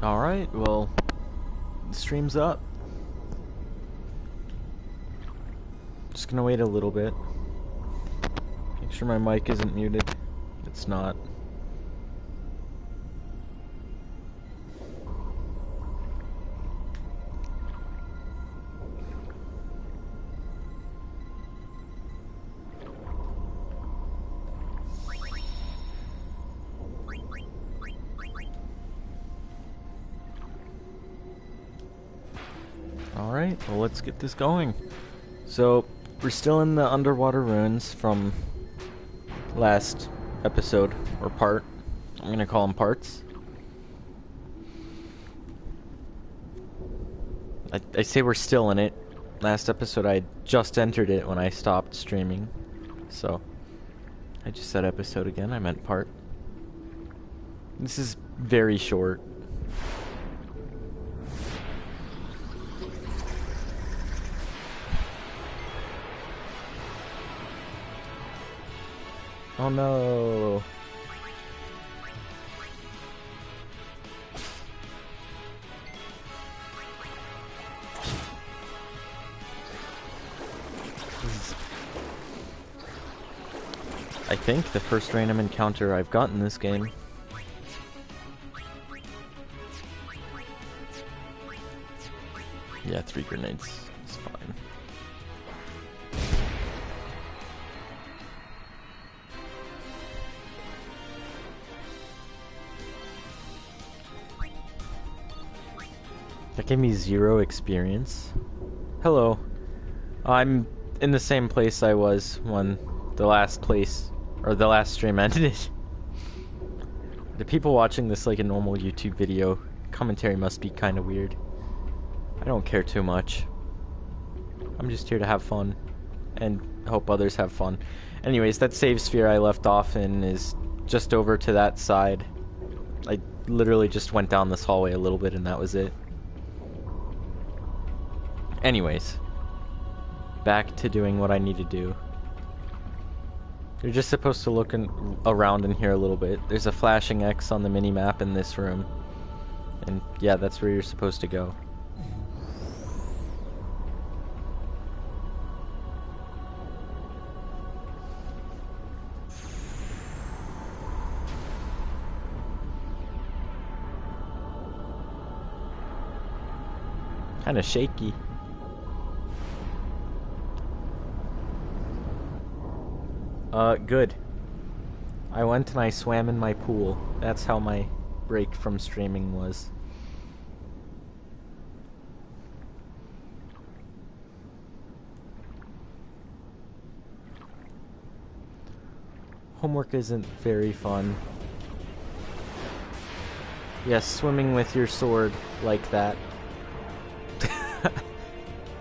Alright, well, the stream's up. Just gonna wait a little bit. Make sure my mic isn't muted. It's not. Alright, well let's get this going. So, we're still in the underwater ruins from last episode, or part. I'm gonna call them parts. I say we're still in it. Last episode I just entered it when I stopped streaming. So, I just said episode again, I meant part. This is very short. Oh no. This is, I think, the first random encounter I've gotten in this game. Yeah, 3 grenades. It's fine. That gave me 0 experience. Hello. I'm in the same place I was when the last stream ended. The people watching this like a normal YouTube video, commentary must be kind of weird. I don't care too much. I'm just here to have fun and hope others have fun. Anyways, that save sphere I left off in is just over to that side. I literally just went down this hallway a little bit and that was it. Anyways, back to doing what I need to do. You're just supposed to look around in here a little bit. There's a flashing X on the mini-map in this room. And yeah, that's where you're supposed to go. Kinda shaky. Good. I went and I swam in my pool. That's how my break from streaming was. Homework isn't very fun. Yes, swimming with your sword like that.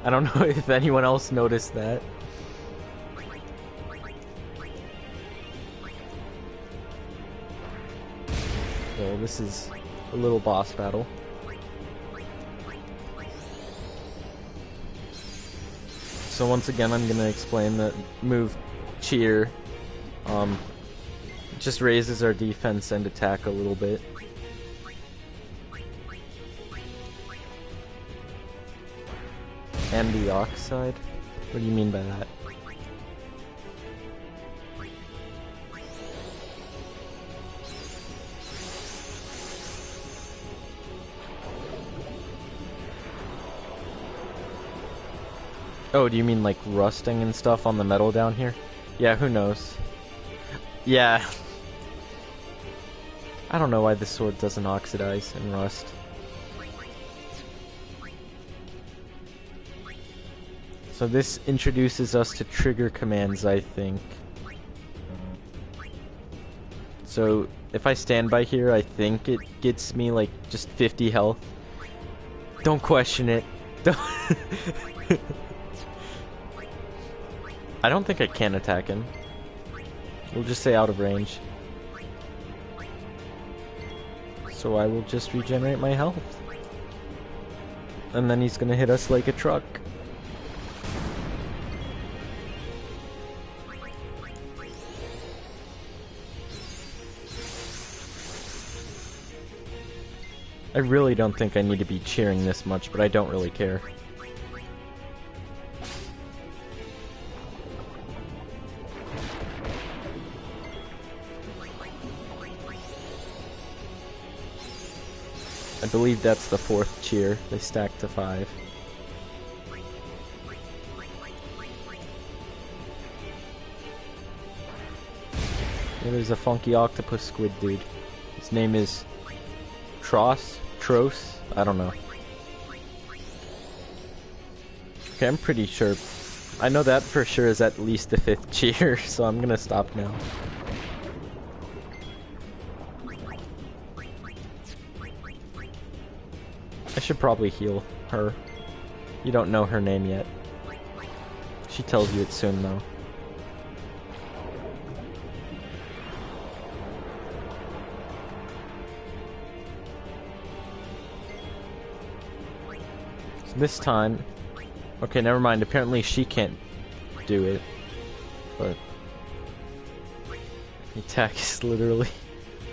I don't know if anyone else noticed that. So this is a little boss battle. So once again, I'm gonna explain that move cheer. It just raises our defense and attack a little bit. And the oxide? What do you mean by that? Oh, do you mean like rusting and stuff on the metal down here? Yeah, who knows? Yeah. I don't know why this sword doesn't oxidize and rust. So this introduces us to trigger commands, I think. So if I stand by here, I think it gets me like just 50 health. Don't question it. Don't I don't think I can attack him. We'll just say out of range. So I will just regenerate my health. And then he's gonna hit us like a truck. I really don't think I need to be cheering this much, but I don't really care. I believe that's the 4th cheer. They stacked to 5. Yeah, there's a funky octopus squid dude. His name is Tros? I don't know. Okay, I'm pretty sure. I know that for sure is at least the 5th cheer, so I'm gonna stop now. I should probably heal her. You don't know her name yet. She tells you it soon, though. So this time... Okay, never mind. Apparently she can't do it. But... the attack is literally...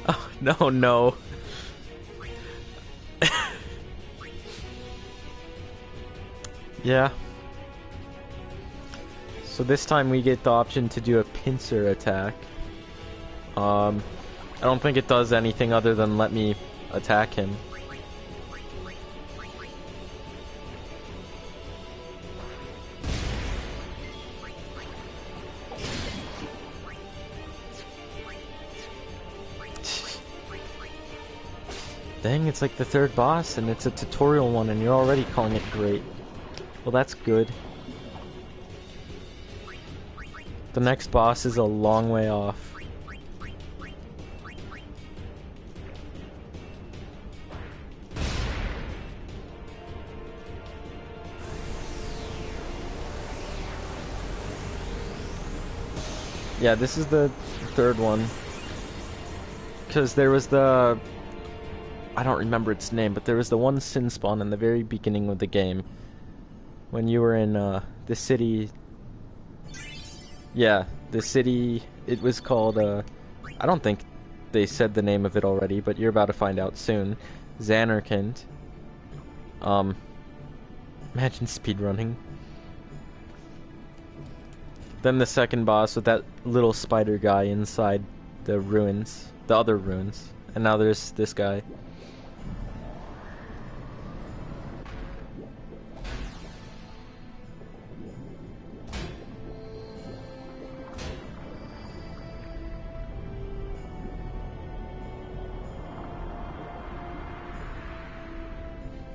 Oh, no, no. Yeah. So this time we get the option to do a pincer attack. I don't think it does anything other than let me attack him. Dang, it's like the 3rd boss and it's a tutorial one and you're already calling it great. Well, that's good. The next boss is a long way off. Yeah, this is the 3rd one. Because there was the... I don't remember its name, but there was the one sin spawn in the very beginning of the game. When you were in the city... Yeah, the city... It was called... I don't think they said the name of it already, but you're about to find out soon. Xanarkand. Imagine speedrunning. Then the 2nd boss with that little spider guy inside the ruins. The other ruins. And now there's this guy.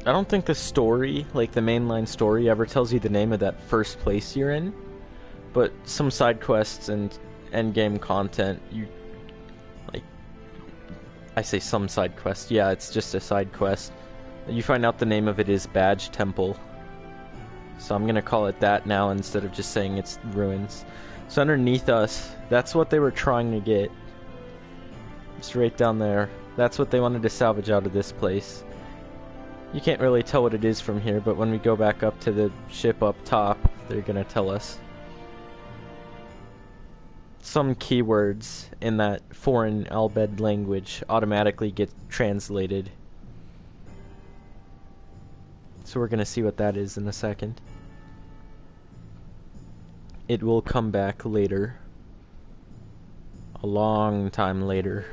I don't think the story, like the mainline story, ever tells you the name of that first place you're in. But some side quests and endgame content, I say some side quest, yeah, it's just a side quest. You find out the name of it is Badge Temple. So I'm gonna call it that now instead of just saying it's ruins. So underneath us, that's what they were trying to get. Just right down there. That's what they wanted to salvage out of this place. You can't really tell what it is from here, but when we go back up to the ship up top, they're gonna tell us. Some keywords in that foreign Albed language automatically get translated. So we're gonna see what that is in a second. It will come back later. A long time later.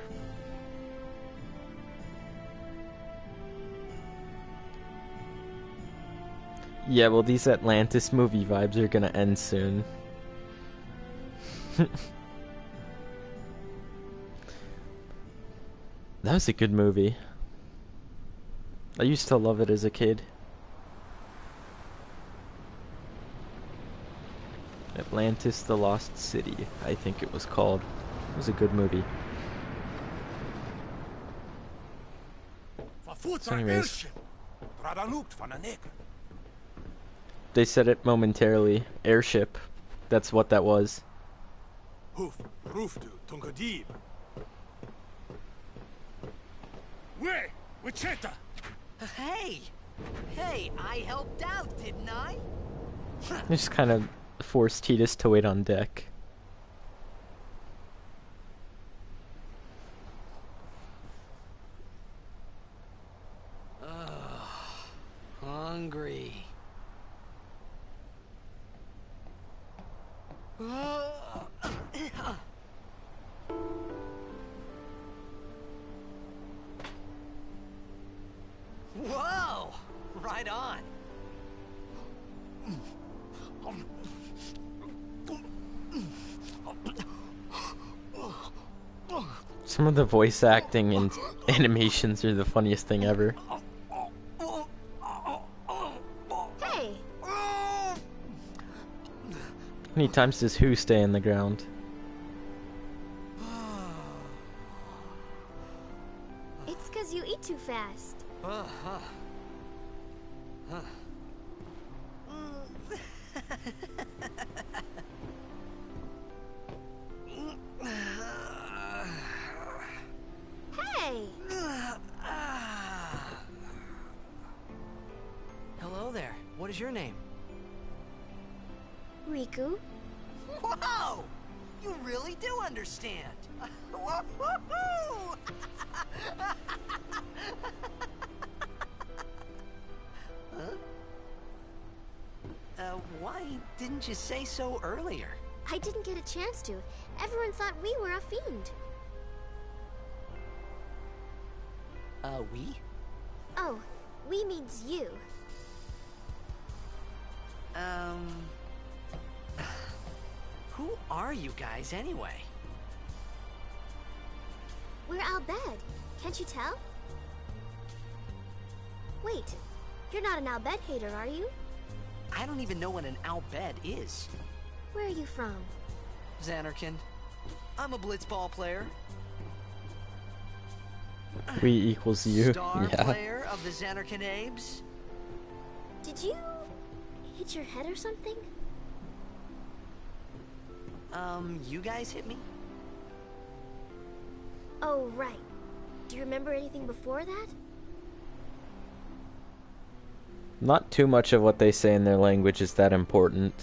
Yeah, well, these Atlantis movie vibes are gonna end soon. That was a good movie. I used to love it as a kid. Atlantis the Lost City, I think it was called. It was a good movie. So anyways, they said it momentarily. Airship. That's what that was. Hey! Hey, I helped out, didn't I? They just kind of forced Titus to wait on deck. Whoa! Right on. Some of the voice acting and animations are the funniest thing ever. Hey! How many times does Who stay in the ground? It's 'cause you eat too fast. Hey! Hello there. What is your name? Riku? Whoa! You really do understand. Woo-hoo-hoo! Why didn't you say so earlier? I didn't get a chance to. Everyone thought we were a fiend. We? Oh, we means you. Who are you guys anyway? We're Al Bhed. Can't you tell? Wait, you're not an Al Bhed hater, are you? I don't even know what an Al-Bhed is. Where are you from? Xanarkin. I'm a blitzball player. We equals you. Star Yeah. player of the Xanarkin Abes. Did you hit your head or something? You guys hit me? Oh, right. Do you remember anything before that? Not too much of what they say in their language is that important.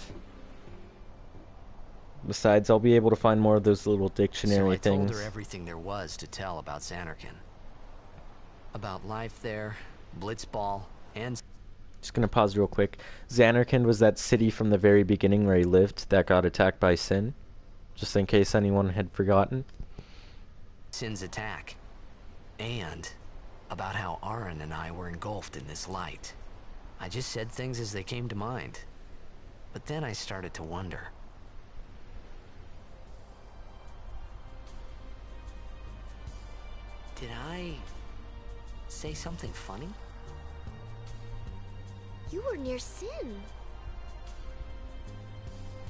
Besides, I'll be able to find more of those little dictionary So I told things. her everything there was to tell about Xanarkin. About life there, blitzball, and... Just gonna pause real quick. Xanarkand was that city from the very beginning where he lived that got attacked by Sin. Just in case anyone had forgotten. Sin's attack. And about how Aaron and I were engulfed in this light. I just said things as they came to mind. But then I started to wonder. Did I say something funny? You were near Sin.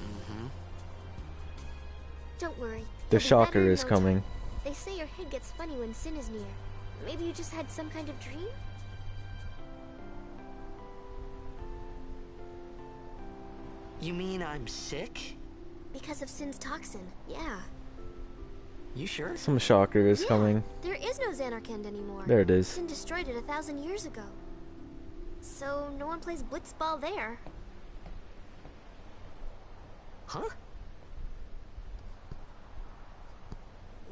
Mm-hmm. Don't worry. The You'll be better shocker in is no coming. time. They say your head gets funny when Sin is near. Maybe you just had some kind of dream? You mean I'm sick? Because of Sin's toxin, yeah. You sure? Some shocker is Yeah, coming. there is no Xanarkand anymore. There it is. Sin destroyed it 1,000 years ago. So no one plays blitzball there. Huh?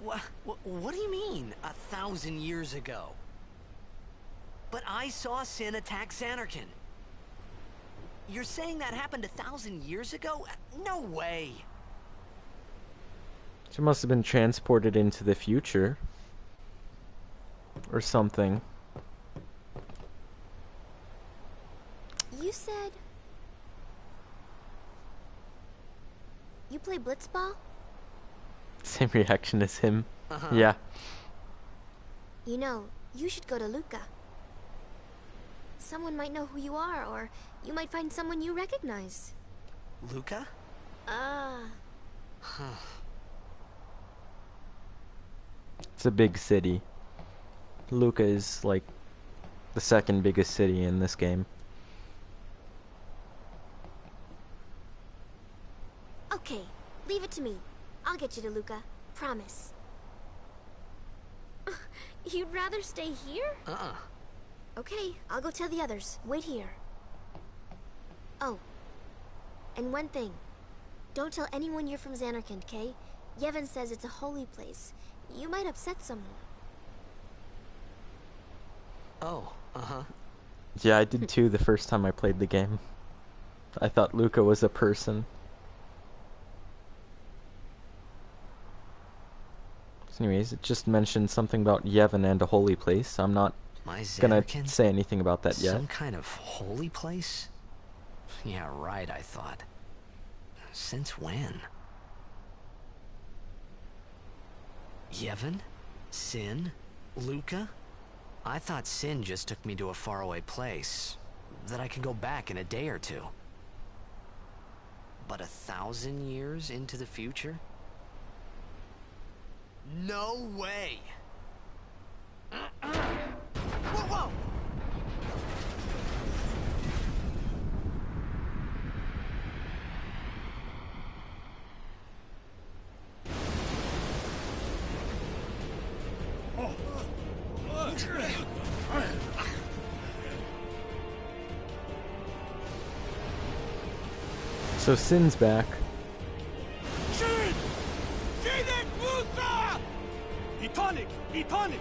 What do you mean, 1,000 years ago? But I saw Sin attack Xanarkin. You're saying that happened 1,000 years ago? No way! She must have been transported into the future. Or something. You said... You play blitzball? Same reaction as him. Uh-huh. Yeah. You know, you should go to Luca. Someone might know who you are, or you might find someone you recognize. Luca? Huh. It's a big city. Luca is like the second biggest city in this game. Okay, leave it to me. I'll get you to Luca. Promise. You'd rather stay here? Uh-uh. Okay, I'll go tell the others. Wait here. Oh, and one thing. Don't tell anyone you're from Xanarkand, okay? Yevon says it's a holy place. You might upset someone. Oh, uh-huh. Yeah, I did too the 1st time I played the game. I thought Luca was a person. So anyways, it just mentioned something about Yevon and a holy place. I'm not My gonna Xanarkin? say anything about that yet. Some kind of holy place? Yeah, right, I thought. Since when? Yevon? Sin? Luca? I thought Sin just took me to a faraway place that I could go back in a day or two. But 1,000 years into the future? No way! Whoa, whoa! So Sin's back. Etonic! Etonic!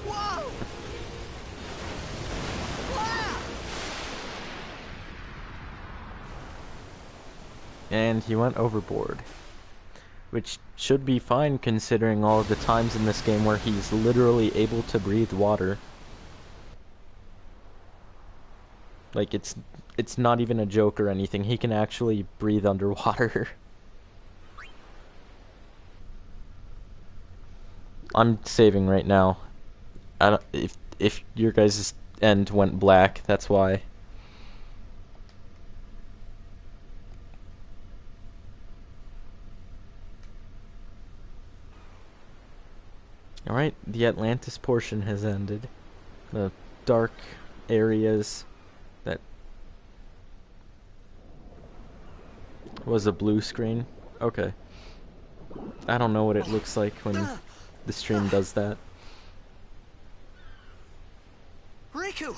Whoa! Wow! And he went overboard. Which should be fine considering all of the times in this game where he's literally able to breathe water. Like, it's not even a joke or anything. He can actually breathe underwater. I'm saving right now. I don't, if your guys' end went black, that's why. Alright, the Atlantis portion has ended. The dark areas that was a blue screen. Okay. I don't know what it looks like when the stream does that. Riku!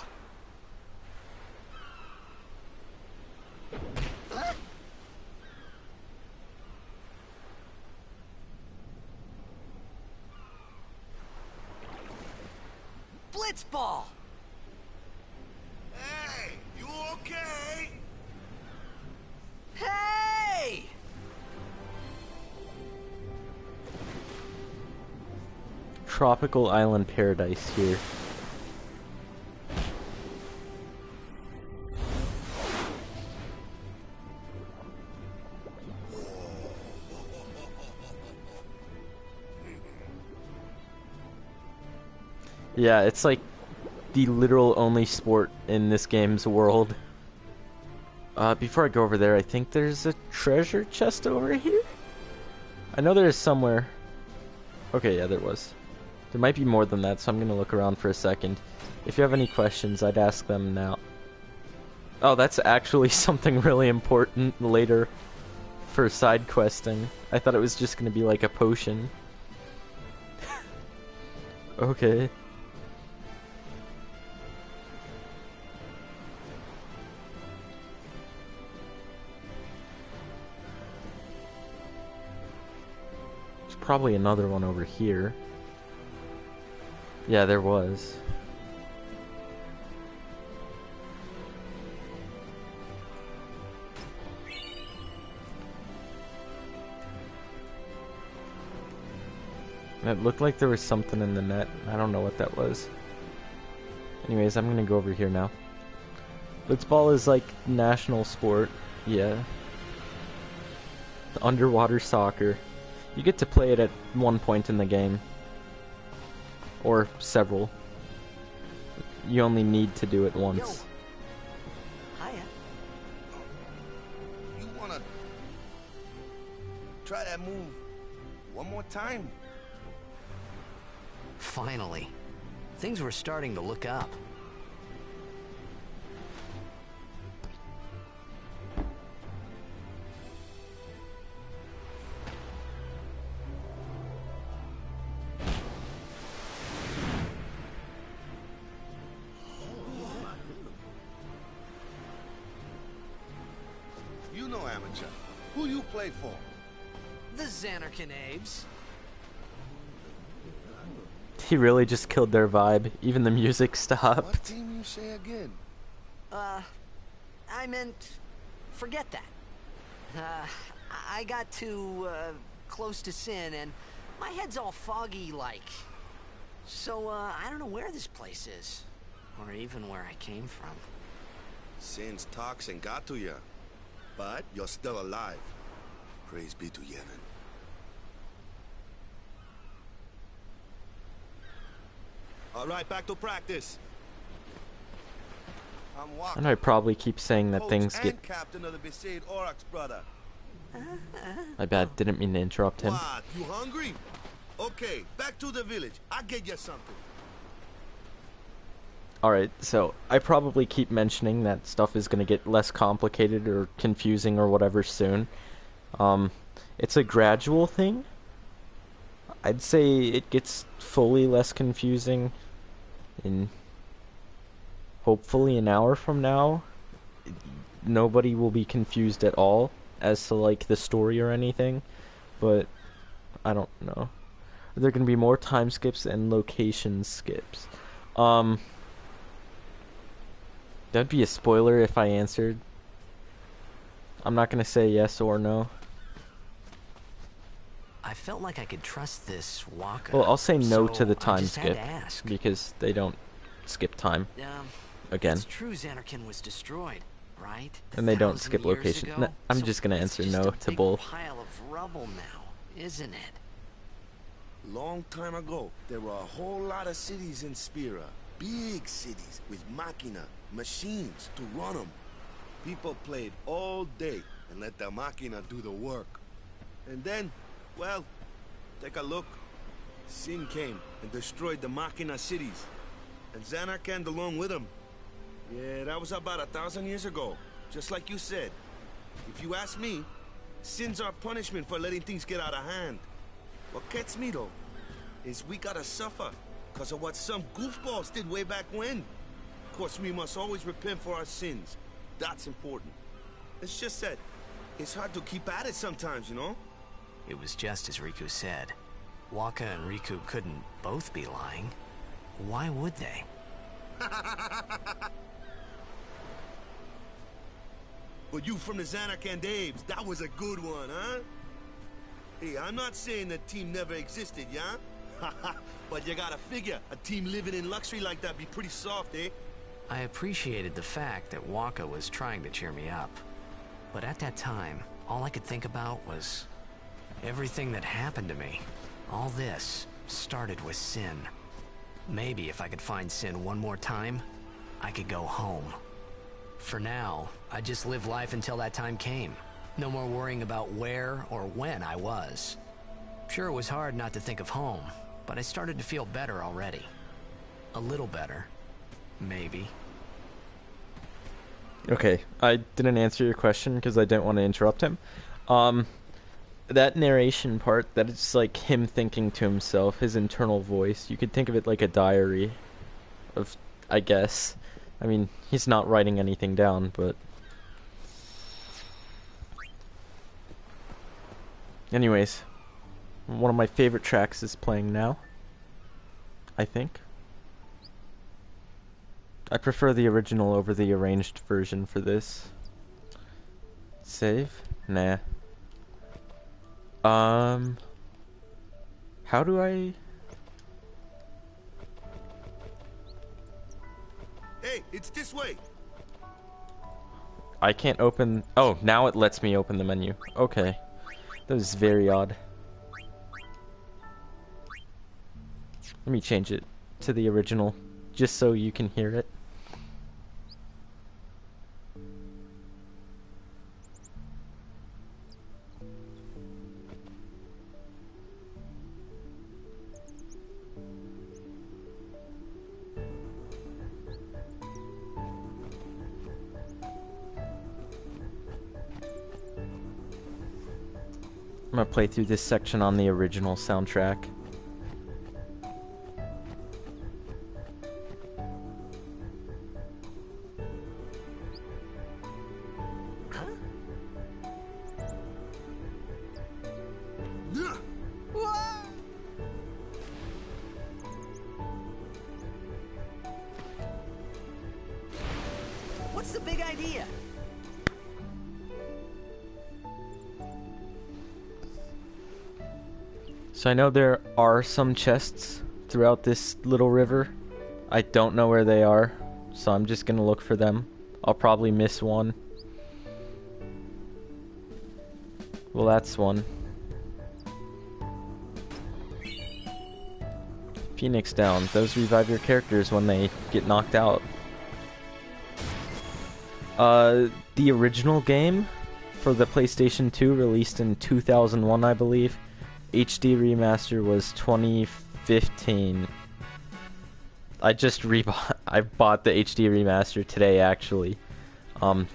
Blitzball! Hey, you okay? Hey! Tropical island paradise here. Yeah, it's like the literal only sport in this game's world. Before I go over there, I think there's a treasure chest over here? I know there is somewhere. Okay, yeah, there was. There might be more than that, so I'm gonna look around for a second. If you have any questions, I'd ask them now. Oh, that's actually something really important later for side questing. I thought it was just gonna be like a potion. Okay. There's probably another one over here. Yeah, there was. It looked like there was something in the net. I don't know what that was. Anyways, I'm gonna go over here now. Blitzball is like national sport. Yeah. The underwater soccer. You get to play it at one point in the game. Or several. You only need to do it once. Hiya. You wanna try that move one more time? Finally. Things were starting to look up. You know amateur. Who you play for? The Xanarkin Abes. He really just killed their vibe. Even the music What stopped. team you say again? I meant, forget that. I got too, close to Sin, and my head's all foggy like. So, I don't know where this place is. Or even where I came from. Sin's toxin got to you. But you're still alive. Praise be to Yevon. All right, back to practice. I'm Walker, And I probably keep saying that coach things and get... captain of the Besaid Aurochs, brother. My bad, didn't mean to interrupt him. What? You hungry? Okay, back to the village. I'll get you something. Alright, so I probably keep mentioning that stuff is going to get less complicated or confusing or whatever soon. It's a gradual thing. I'd say it gets fully less confusing in hopefully an hour from now. Nobody will be confused at all as to like the story or anything, but I don't know. There are going to be more time skips and location skips. That'd be a spoiler if I answered. I'm not going to say yes or no. I felt like I could trust this Waka. Well, I'll say no so to the I time just had skip to ask. because they don't skip time again. It's true Zanarkand was destroyed, right? And they don't 1,000 skip years location. ago? No, I'm So just gonna it's answer just no a to big both. pile of rubble now, isn't it? Long time ago, there were a whole lot of cities in Spira. Big cities with machina, machines to run them. People played all day and let the machina do the work. And then, well, take a look. Sin came and destroyed the machina cities. And Zanarkand along with him. Yeah, that was about 1,000 years ago. Just like you said. If you ask me, Sin's our punishment for letting things get out of hand. What gets me, though, is we gotta suffer because of what some goofballs did way back when. Of course, we must always repent for our sins. That's important. It's just that it's hard to keep at it sometimes, you know? It was just as Riku said. Waka and Riku couldn't both be lying. Why would they? But you from the Zanarkand Daves, that was a good one, huh? Hey, I'm not saying that team never existed, yeah? But you gotta figure, a team living in luxury like that be pretty soft, eh? I appreciated the fact that Waka was trying to cheer me up. But at that time, all I could think about was everything that happened to me. All this started with Sin. Maybe if I could find Sin one more time, I could go home. For now, I just live life until that time came. No more worrying about where or when I was. Sure, it was hard not to think of home, but I started to feel better already. A little better. Maybe. Okay, I didn't answer your question because I didn't want to interrupt him. That narration part, that it's like him thinking to himself, his internal voice, you could think of it like a diary of, I guess. I mean, he's not writing anything down, but... Anyways, one of my favorite tracks is playing now, I think. I prefer the original over the arranged version for this. Save? Nah. How do I... Hey, it's this way. I can't open... Oh, now it lets me open the menu. Okay. That was very odd. Let me change it to the original, just so you can hear it. I'm gonna play through this section on the original soundtrack. What's the big idea? So I know there are some chests throughout this little river. I don't know where they are, so I'm just gonna look for them. I'll probably miss one. Well, that's one. Phoenix down. Those revive your characters when they get knocked out. The original game for the PlayStation 2 released in 2001, I believe. HD Remaster was 2015. I bought the HD Remaster today, actually.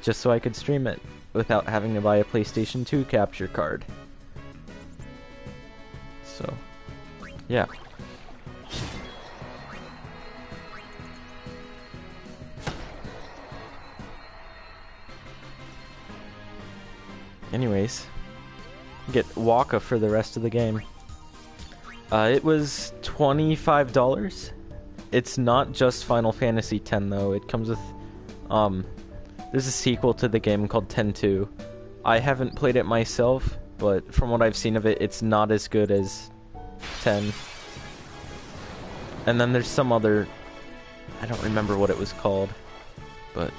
Just so I could stream it without having to buy a PlayStation 2 capture card. So, yeah. Anyways, get Waka for the rest of the game. It was $25. It's not just Final Fantasy X though. It comes with, there's a sequel to the game called Pt2. I haven't played it myself, but from what I've seen of it, it's not as good as 10. And then there's some other, I don't remember what it was called, but...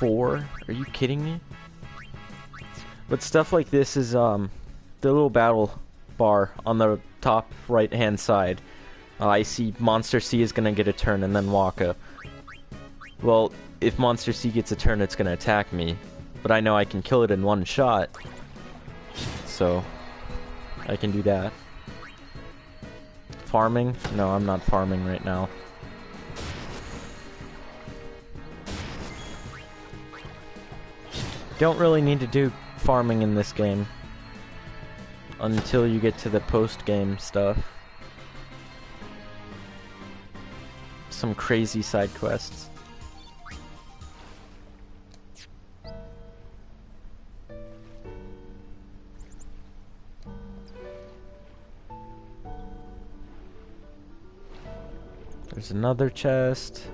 Are you kidding me? But stuff like this is the little battle bar on the top right hand side. I see Monster C is gonna get a turn and then Waka. Well, if Monster C gets a turn, it's gonna attack me, but I know I can kill it in one shot, so I can do that. Farming? No, I'm not farming right now. Don't really need to do farming in this game until you get to the post-game stuff. Some crazy side quests. There's another chest.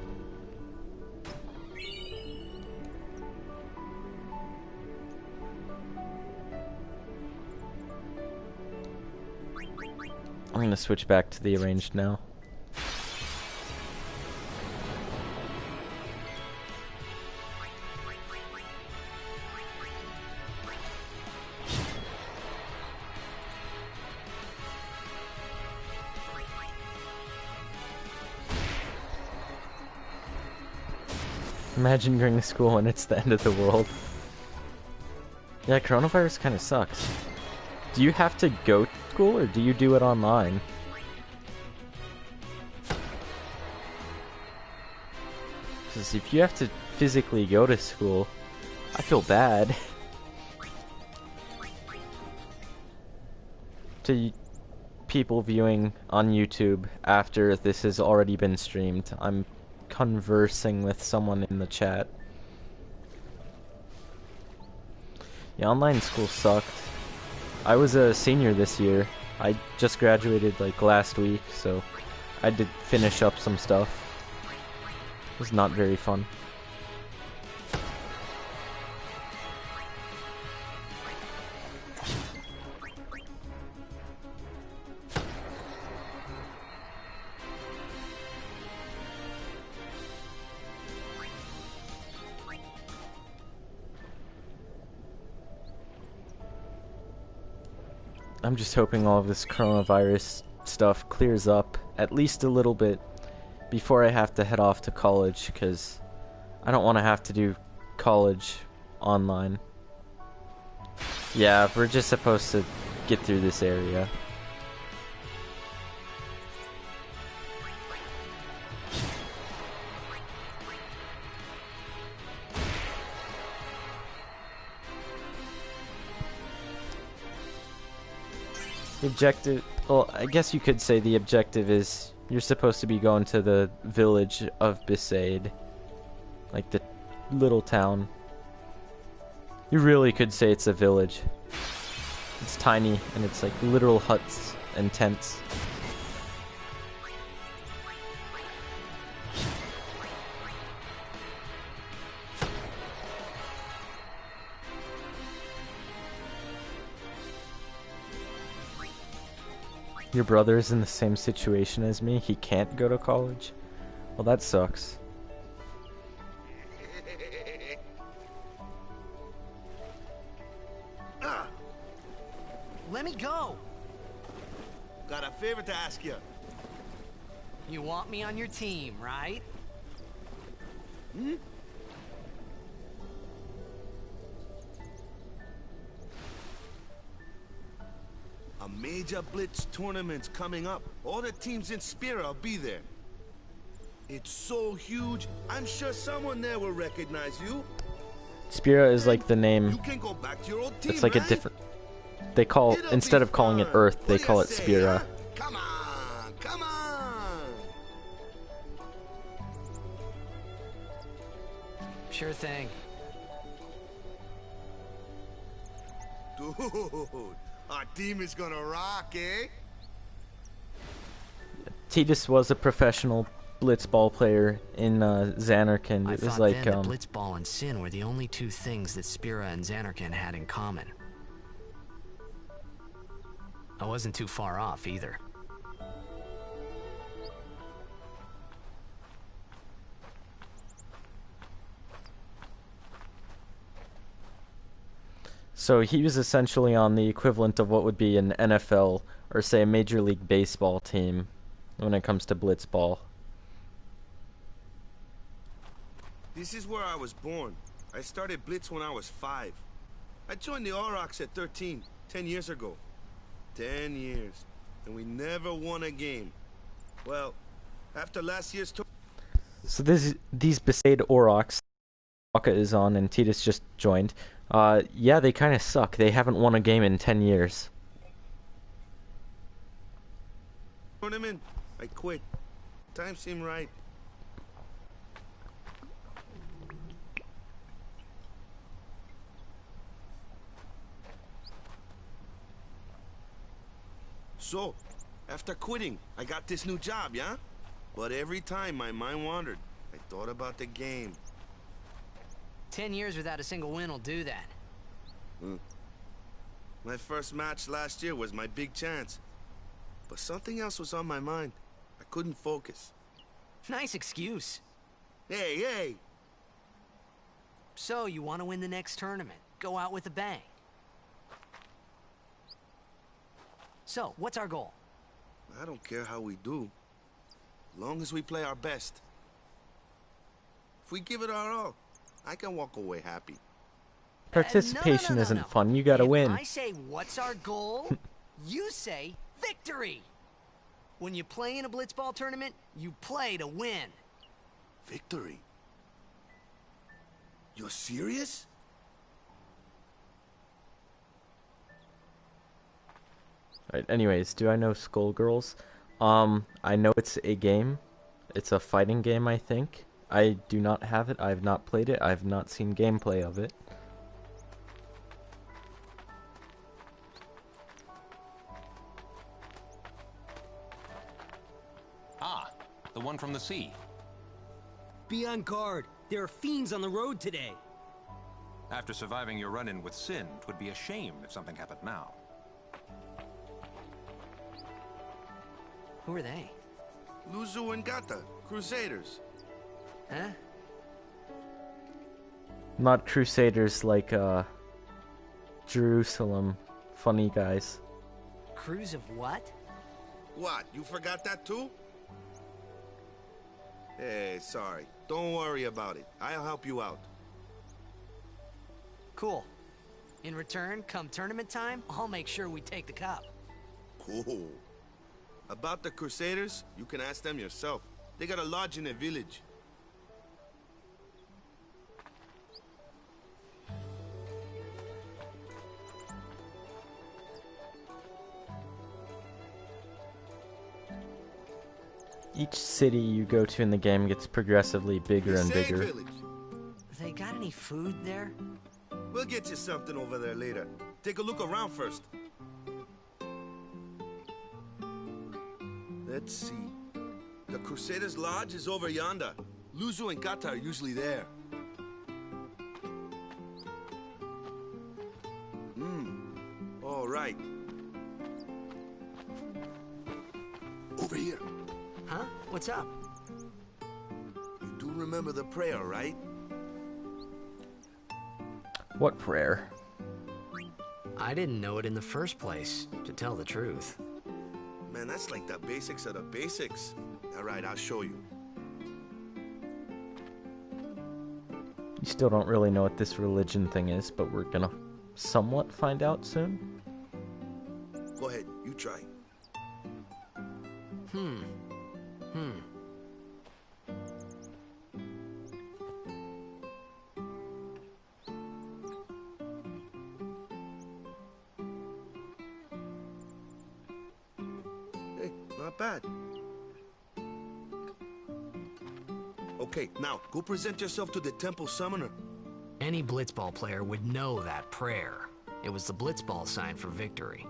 I'm gonna switch back to the arranged now. Imagine going to school and it's the end of the world. Yeah, coronavirus kind of sucks. Do you have to go to school or do you do it online? Because if you have to physically go to school, I feel bad. To people viewing on YouTube after this has already been streamed, I'm conversing with someone in the chat. Yeah, online school sucked. I was a senior this year. I just graduated like last week, so I did finish up some stuff. It was not very fun. I'm just hoping all of this coronavirus stuff clears up at least a little bit before I have to head off to college, because I don't want to have to do college online. Yeah, we're just supposed to get through this area. The objective, well, I guess you could say the objective is you're supposed to be going to the village of Besaid. Like the little town. You really could say it's a village. It's tiny and it's like literal huts and tents. Your brother's in the same situation as me. He can't go to college. Well, that sucks. Let me go! Got a favor to ask you. You want me on your team, right? Hmm? A major blitz tournament's coming up. All the teams in Spira will be there. It's so huge, I'm sure someone there will recognize you. Spira is like the You name. can go back to your old team, It's like right? a different. They call It'll instead be of calling it fun. Earth, they What do call you it say, Spira. huh? Come on, come on. Sure thing. Dude, our team is gonna rock, eh? Titus was a professional blitzball player in Xanarkand. I It was thought like then that Blitzball and Sin were the only two things that Spira and Xanarkand had in common. I wasn't too far off either. so he was essentially on the equivalent of what would be an NFL or say a Major League Baseball team when it comes to blitzball. This is where I was born. I started Blitz when I was 5. I joined the Aurochs at 13, 10 years ago. 10 years. And we never won a game. Well, after last year's tour... So these Besaid Aurochs, Waka is on and Titus just joined. Yeah, they kind of suck. They haven't won a game in 10 years. tournament, I quit. Time seemed right. So, after quitting, I got this new job, yeah? But every time my mind wandered, I thought about the game. 10 years without a single win will do that. My first match last year was my big chance. But something else was on my mind. I couldn't focus. Nice excuse. Hey, hey! So, you want to win the next tournament? Go out with a bang. So, what's our goal? I don't care how we do. As long as we play our best. If we give it our all, I can walk away happy. Participation No. isn't fun. You gotta If win. I say, what's our goal? You say, victory! When you play in a blitzball tournament, you play to win. Victory? You're serious? Right, anyways, do I know Skullgirls? I know it's a game. It's a fighting game, I think. I do not have it. I've not played it. I've not seen gameplay of it. Ah, the one from the sea. Be on guard. There are fiends on the road today. After surviving your run-in with Sin, 'twould be a shame if something happened now. Who are they? Luzu and Gata, Crusaders. Huh? Not Crusaders like, Jerusalem. Funny guys. Crews of what? What, you forgot that too? Hey, sorry. Don't worry about it. I'll help you out. Cool. In return, come tournament time, I'll make sure we take the cup. Cool. About the Crusaders, you can ask them yourself. They got a lodge in a village. Each city you go to in the game gets progressively bigger and Crusade bigger. Village. They got any food there? We'll get you something over there later. Take a look around first. Let's see. The Crusaders' Lodge is over yonder. Luzu and Gata are usually there. All right. over here. Huh? What's up? You do remember the prayer, right? What prayer? I didn't know it in the first place, to tell the truth. Man, that's like the basics of the basics. All right, I'll show you. You still don't really know what this religion thing is, but we're gonna somewhat find out soon. Go ahead, you try. Hey, not bad. Okay, now go present yourself to the temple summoner. Any blitzball player would know that prayer. It was the blitzball sign for victory.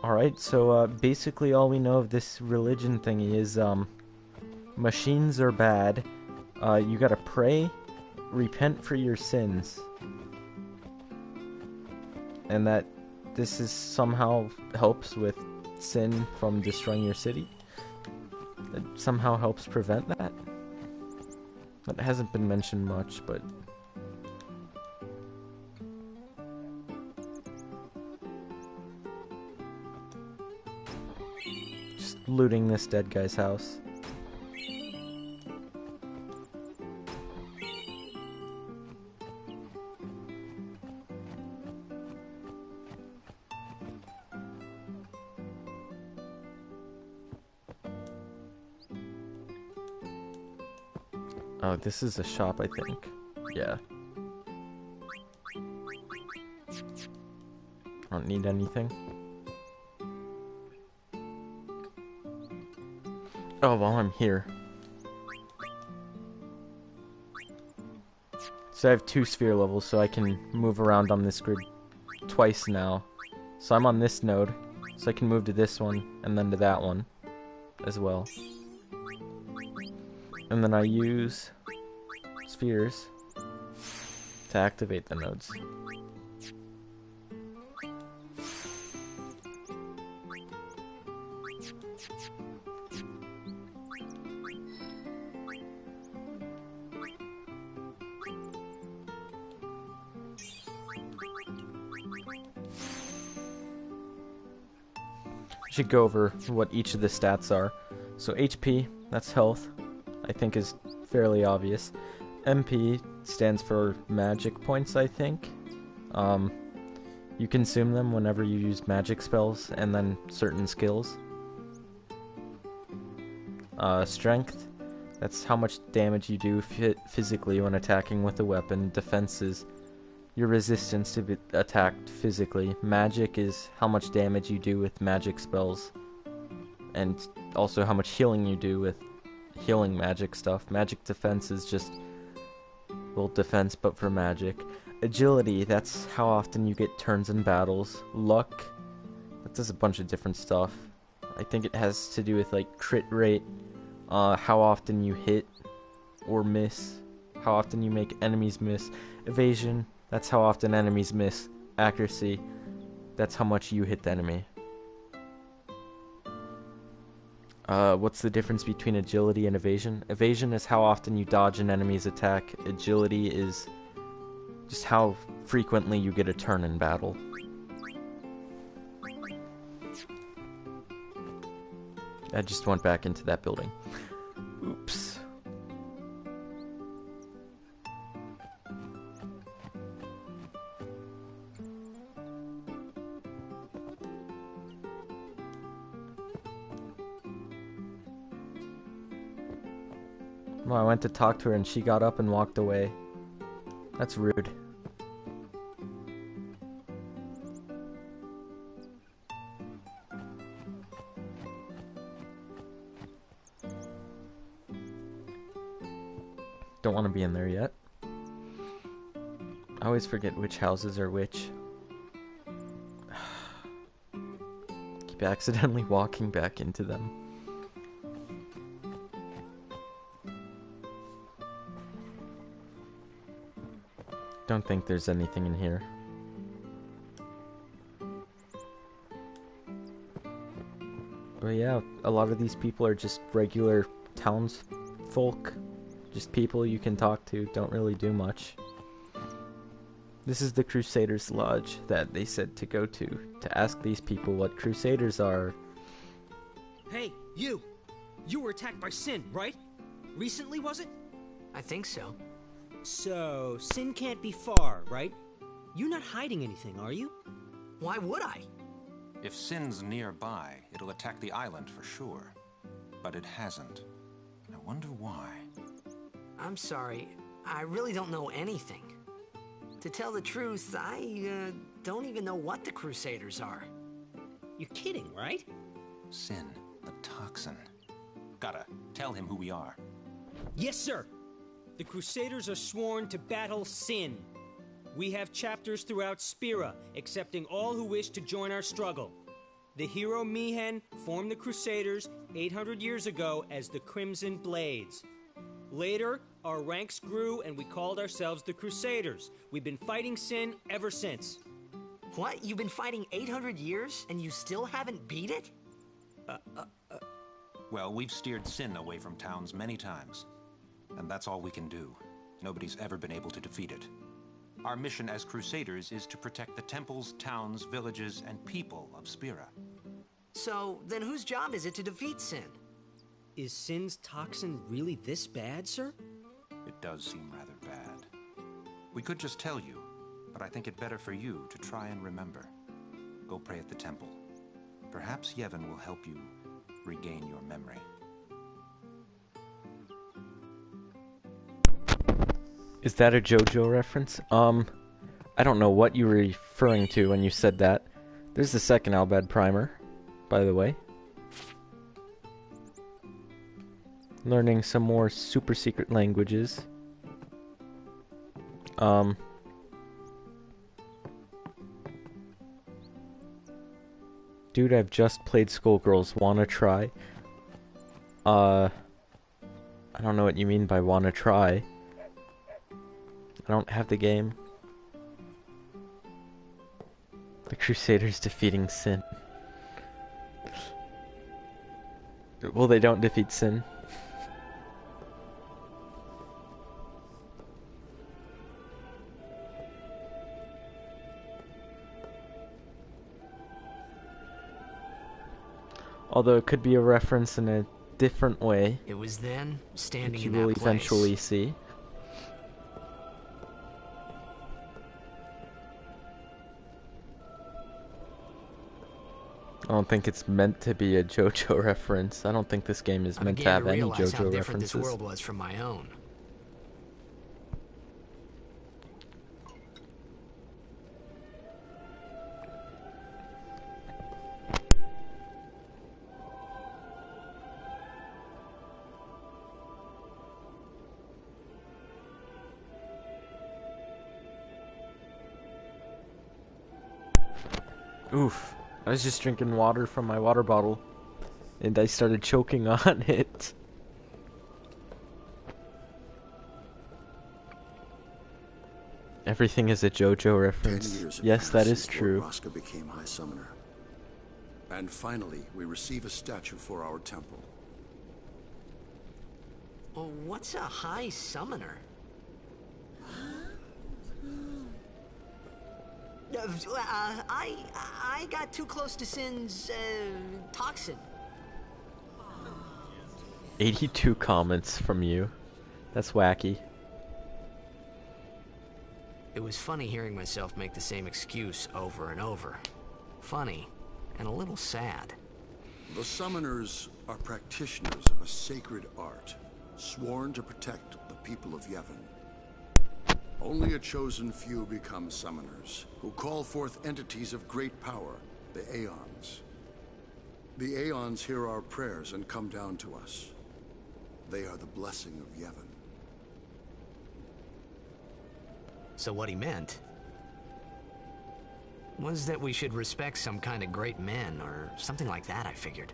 Alright, so basically all we know of this religion thingy is machines are bad. You gotta pray, repent for your sins. And that this is somehow helps with sin from destroying your city. It somehow helps prevent that. That hasn't been mentioned much, but just looting this dead guy's house. Oh, this is a shop, I think. Yeah. I don't need anything. Oh, while I'm here. So I have 2 sphere levels, so I can move around on this grid twice now. So I'm on this node, so I can move to this one, and then to that one as well. And then I use spheres to activate the nodes. Should go over what each of the stats are. So HP, that's health, I think is fairly obvious. MP stands for magic points, I think. You consume them whenever you use magic spells and then certain skills. Strength, that's how much damage you do physically when attacking with a weapon. Defense is your resistance to be attacked physically. Magic is how much damage you do with magic spells. And also how much healing you do with healing magic stuff. Magic defense is just, well, defense but for magic. Agility, that's how often you get turns in battles. Luck, that does a bunch of different stuff. I think it has to do with like crit rate, how often you hit or miss, how often you make enemies miss. Evasion, that's how often enemies miss. Accuracy, that's how much you hit the enemy. What's the difference between agility and evasion? Evasion is how often you dodge an enemy's attack. Agility is just how frequently you get a turn in battle. I just went back into that building. Oops. Well, I went to talk to her and she got up and walked away. That's rude. Don't want to be in there yet. I always forget which houses are which. Keep accidentally walking back into them. Don't think there's anything in here. But yeah, a lot of these people are just regular townsfolk. Just people you can talk to, don't really do much. This is the Crusaders' Lodge that they said to go to ask these people what Crusaders are. Hey, you! You were attacked by Sin, right? Recently, was it? I think so. So, Sin can't be far, right? You're not hiding anything, are you? Why would I? If Sin's nearby, it'll attack the island for sure. But it hasn't. I wonder why. I'm sorry. I really don't know anything. To tell the truth, I don't even know what the Crusaders are. You're kidding, right? Sin, the toxin. Gotta tell him who we are. Yes, sir! The Crusaders are sworn to battle Sin. We have chapters throughout Spira, accepting all who wish to join our struggle. The hero Mihen formed the Crusaders 800 years ago as the Crimson Blades. Later, our ranks grew and we called ourselves the Crusaders. We've been fighting Sin ever since. What? You've been fighting 800 years and you still haven't beat it? Well, we've steered Sin away from towns many times. And that's all we can do. Nobody's ever been able to defeat it. Our mission as Crusaders is to protect the temples, towns, villages, and people of Spira. So, then whose job is it to defeat Sin? Is Sin's toxin really this bad, sir? It does seem rather bad. We could just tell you, but I think it better for you to try and remember. Go pray at the temple. Perhaps Yevon will help you regain your memory. Is that a JoJo reference? I don't know what you were referring to when you said that. There's the second Albad primer, by the way. Learning some more super secret languages. Dude, I've just played Skullgirls. Wanna try? I don't know what you mean by wanna try. I don't have the game. The Crusaders defeating Sin. Well, they don't defeat Sin. Although it could be a reference in a different way, It was then, standing which you in that will place. eventually see. I don't think it's meant to be a JoJo reference. I don't think this game is I meant to began have any realize how JoJo different this references. world was from my own. Oof. I was just drinking water from my water bottle, and I started choking on it. Everything is a JoJo 10 reference. years have Yes, that passed is since true. Lord Roscoe became High Summoner. And finally, we receive a statue for our temple. Oh, what's a high summoner? I got too close to Sin's, toxin. 82 comments from you. That's wacky. It was funny hearing myself make the same excuse over and over. Funny, and a little sad. The summoners are practitioners of a sacred art, sworn to protect the people of Yevon. Only a chosen few become summoners, who call forth entities of great power, the Aeons. The Aeons hear our prayers and come down to us. They are the blessing of Yevon. So what he meant was that we should respect some kind of great men, or something like that, I figured.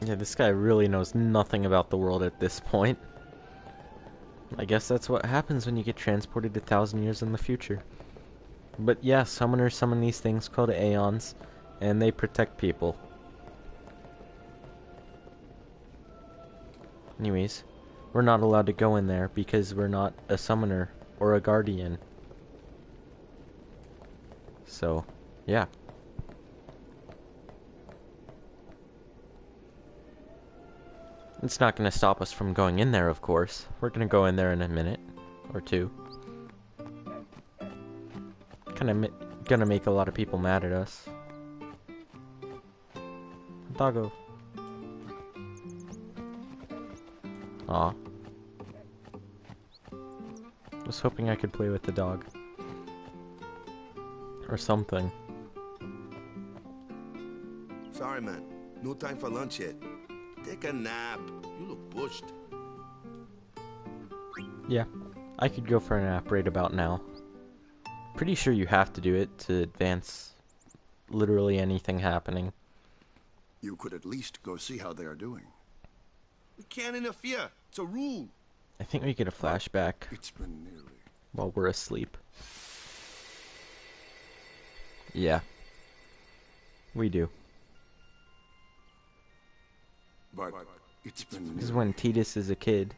Yeah, this guy really knows nothing about the world at this point. I guess that's what happens when you get transported 1,000 years in the future. But yeah, summoners summon these things called Aeons, and they protect people. Anyways, we're not allowed to go in there because we're not a summoner or a guardian. So, yeah. It's not going to stop us from going in there, of course. We're going to go in there in a minute or two. Kinda gonna make a lot of people mad at us. Doggo. Aw. Was hoping I could play with the dog. Or something. Sorry, man. No time for lunch yet. Take a nap. You look pushed. Yeah, I could go for a nap right about now. Pretty sure you have to do it to advance literally anything happening. You could at least go see how they are doing. We can't interfere. It's a rule. I think we get a flashback It's been nearly. while we're asleep. Yeah. We do. But it's been This is nearly. when Titus is a kid.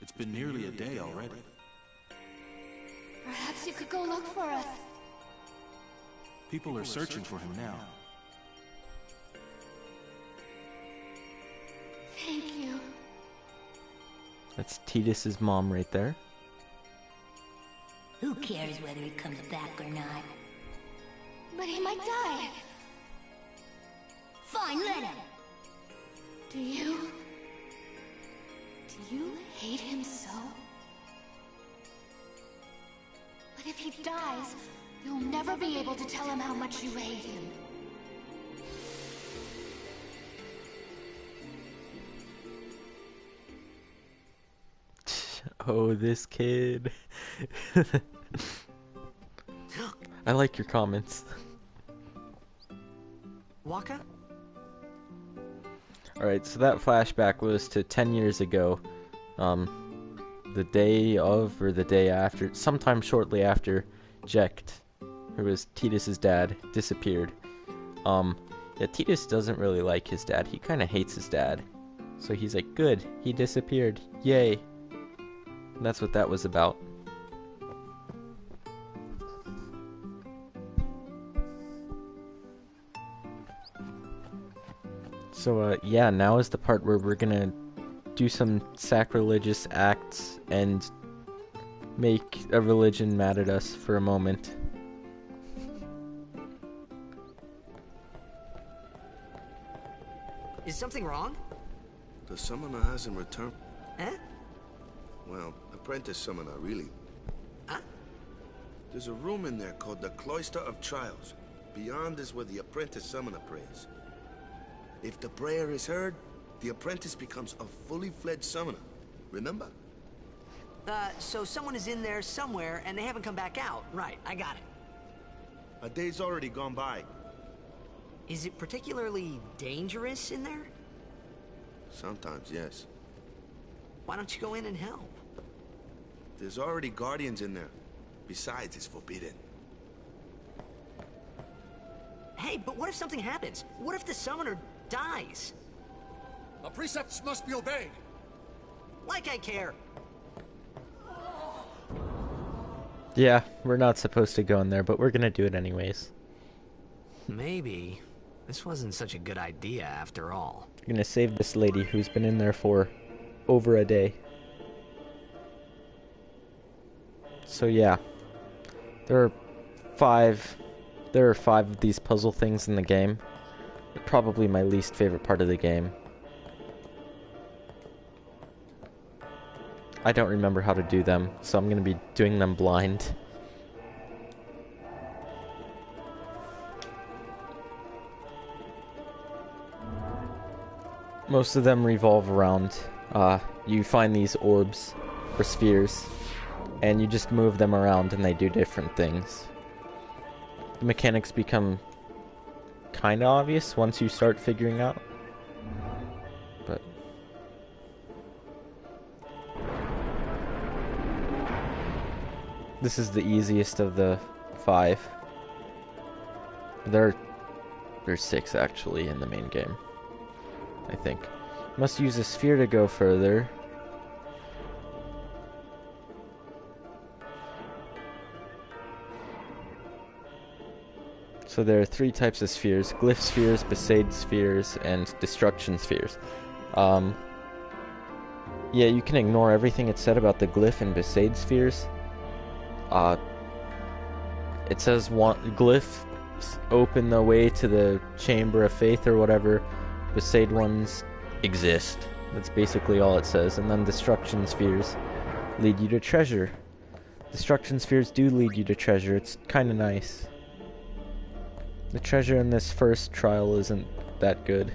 It's been nearly a day already. Perhaps you could go look for us. People are searching for him now. Thank you. That's Titus's mom right there. Who cares whether he comes back or not? But he might die. Fine, let him. Do you hate him so? But if he dies, you'll never be able to tell him how much you hate him. Oh, this kid. I like your comments. Waka? Alright, so that flashback was to 10 years ago. The day of, or the day after, sometime shortly after, Jecht, who was Titus's dad, disappeared. Yeah, Titus doesn't really like his dad. He kind of hates his dad. So he's like, good, he disappeared. Yay. And that's what that was about. So, yeah, now is the part where we're gonna do some sacrilegious acts and make a religion mad at us for a moment. Is something wrong? The summoner hasn't returned. Eh? Well, apprentice summoner, really. Huh? There's a room in there called the Cloister of Trials. Beyond is where the apprentice summoner prays. If the prayer is heard, the apprentice becomes a fully fledged summoner. Remember? So someone is in there somewhere and they haven't come back out. Right, I got it. A day's already gone by. Is it particularly dangerous in there? Sometimes, yes. Why don't you go in and help? There's already guardians in there. Besides, it's forbidden. Hey, but what if something happens? What if the summoner dies? The precepts must be obeyed. Like I care. Yeah, we're not supposed to go in there, but we're gonna do it anyways. Maybe this wasn't such a good idea after all. We're gonna save this lady who's been in there for over a day. So yeah, there are five of these puzzle things in the game. They're probably my least favorite part of the game. I don't remember how to do them, so I'm gonna be doing them blind. Most of them revolve around, you find these orbs, or spheres, and you just move them around and they do different things. The mechanics become kinda obvious once you start figuring out This is the easiest of the 5. There's 6 actually in the main game, I think. Must use a sphere to go further. So there are 3 types of spheres: glyph spheres, Besaid spheres, and destruction spheres. Yeah, you can ignore everything it said about the glyph and Besaid spheres. It says glyphs open the way to the Chamber of Faith or whatever. Besaid ones exist. That's basically all it says. And then destruction spheres lead you to treasure. Destruction spheres do lead you to treasure. It's kind of nice. The treasure in this first trial isn't that good.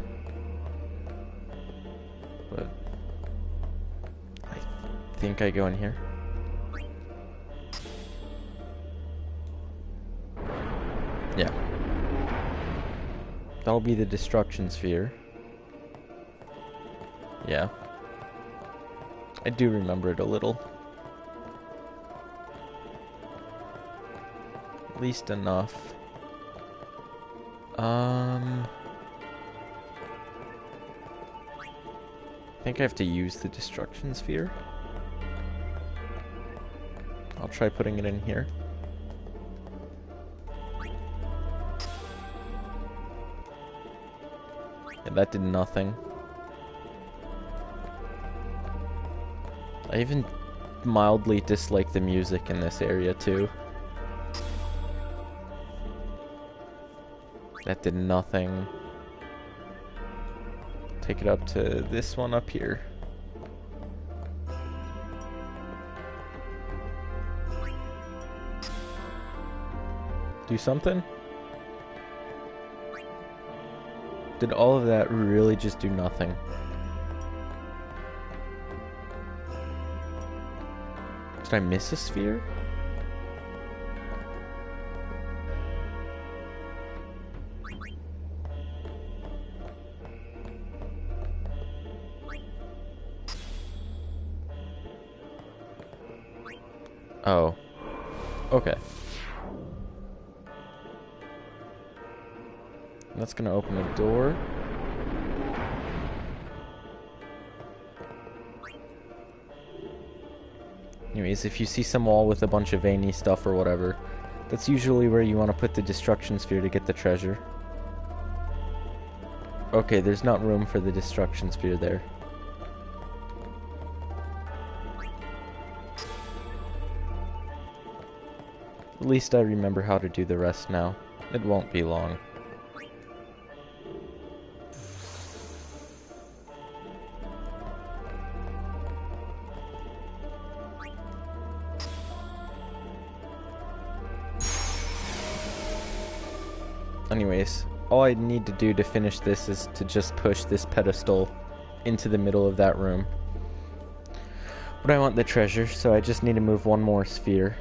But I think I go in here. Yeah. That'll be the destruction sphere. Yeah. I do remember it a little. At least enough. I think I have to use the destruction sphere. I'll try putting it in here. Yeah, that did nothing. I even mildly dislike the music in this area too. That did nothing. Take it up to this one up here. Do something? Did all of that really just do nothing? Did I miss a sphere? Oh. Okay. That's gonna open a door. Anyways, if you see some wall with a bunch of veiny stuff or whatever, that's usually where you want to put the destruction sphere to get the treasure. Okay, there's not room for the destruction sphere there. At least I remember how to do the rest now. It won't be long. Anyways, all I need to do to finish this is to just push this pedestal into the middle of that room. But I want the treasure, so I just need to move one more sphere.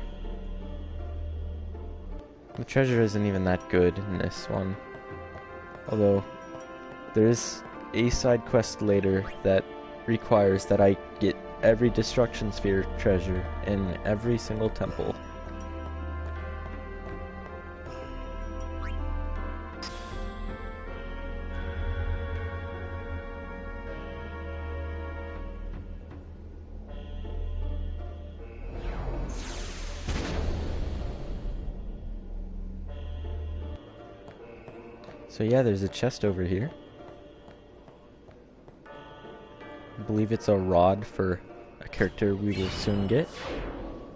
The treasure isn't even that good in this one. Although, there is a side quest later that requires that I get every destruction sphere treasure in every single temple. So yeah, there's a chest over here. I believe it's a rod for a character we will soon get.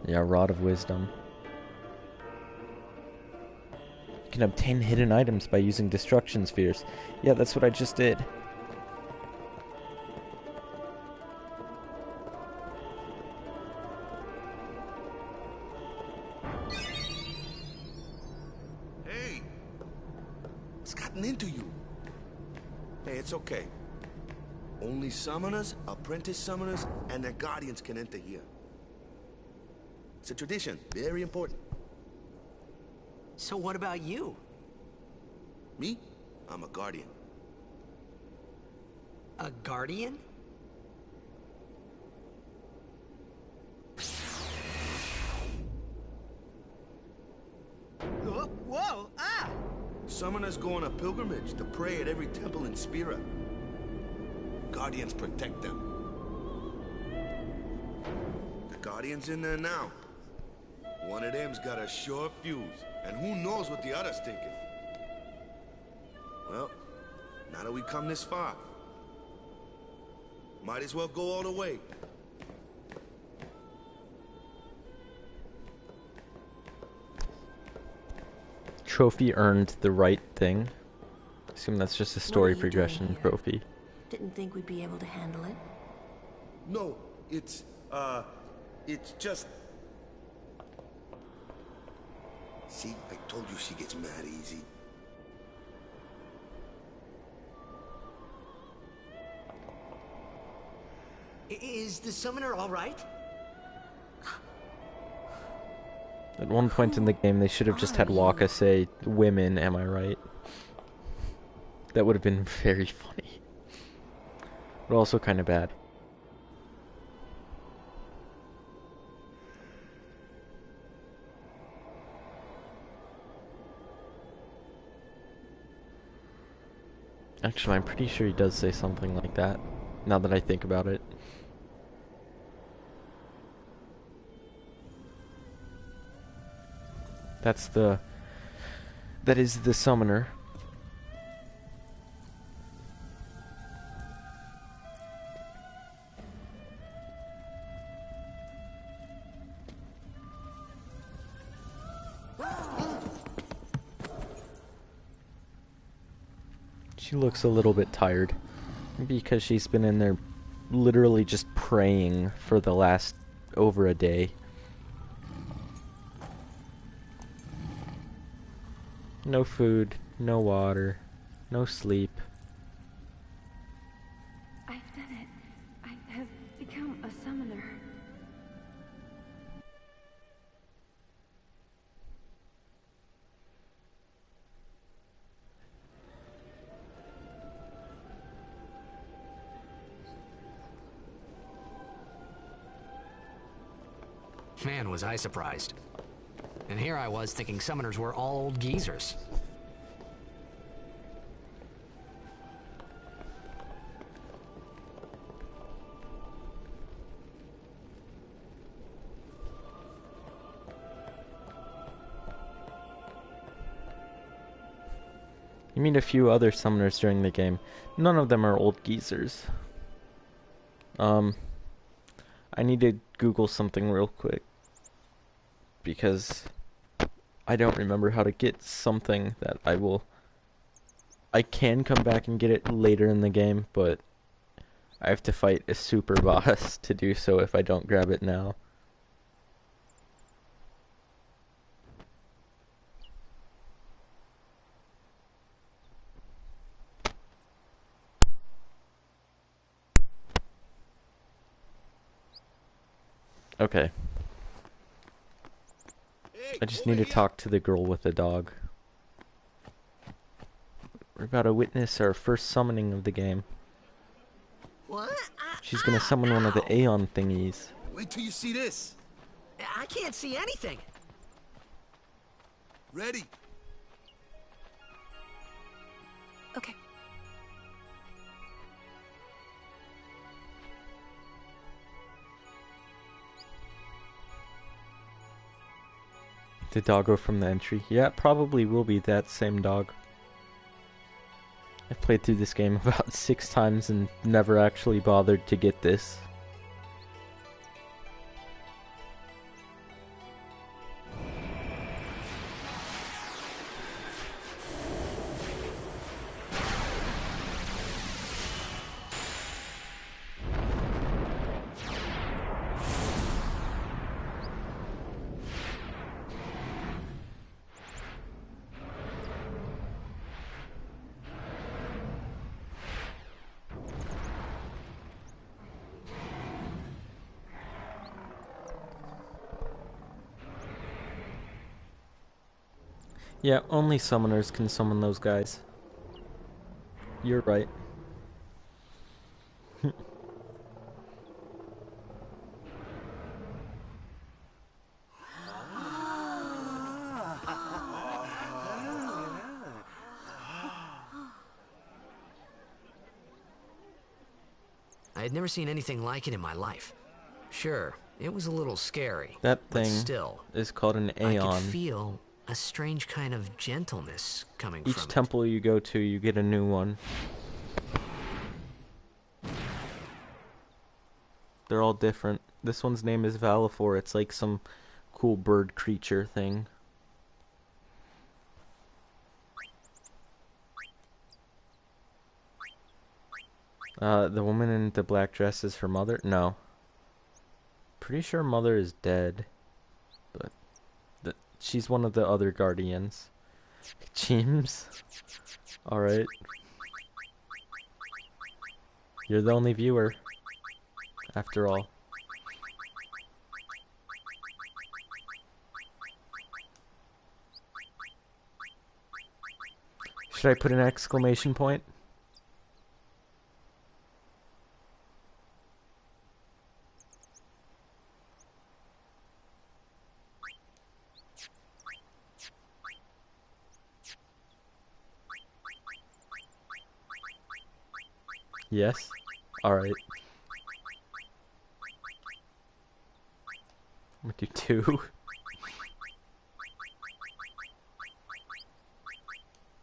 Yeah, Rod of Wisdom. You can obtain hidden items by using destruction spheres. Yeah, that's what I just did. Into you. Hey, it's okay. Only summoners, apprentice summoners, and their guardians can enter here. It's a tradition, very important. So what about you? Me? I'm a guardian. A guardian? Summoners go on a pilgrimage to pray at every temple in Spira. Guardians protect them. The Guardian's in there now. One of them's got a sure fuse, and who knows what the other's thinking. Well, now that we come this far, might as well go all the way. Trophy earned the right thing. I assume that's just a story progression trophy. Didn't think we'd be able to handle it. No, it's just... See, I told you she gets mad easy. Is the summoner all right? At one point in the game, they should have just had Waka say, "Women, am I right?" That would have been very funny. But also kind of bad. Actually, I'm pretty sure he does say something like that, now that I think about it. That is the summoner. She looks a little bit tired, because she's been in there literally just praying for the last over a day. No food, no water, no sleep. I've done it. I have become a summoner. Man, was I surprised. And here I was thinking summoners were all old geezers. You meet a few other summoners during the game. None of them are old geezers. I need to Google something real quick, because I don't remember how to get something that I can come back and get it later in the game, but I have to fight a super boss to do so if I don't grab it now. Okay. I just need to talk to the girl with the dog. We're about to witness our first summoning of the game. What? She's gonna summon one of the Aeon thingies. Wait till you see this. I can't see anything. Ready? Okay. The doggo from the entry. Yeah, it probably will be that same dog. I've played through this game about 6 times and never actually bothered to get this. Yeah, only summoners can summon those guys. You're right. I had never seen anything like it in my life. Sure, it was a little scary. That but thing still, is called an I Aeon. could feel a strange kind of gentleness coming Each from temple you go to, you get a new one. They're all different. This one's name is Valifor. It's like some cool bird creature thing. The woman in the black dress is her mother? No. Pretty sure mother is dead. But she's one of the other guardians. James? Alright. You're the only viewer. After all. Should I put an exclamation point? Yes? Alright. I'm gonna do 2.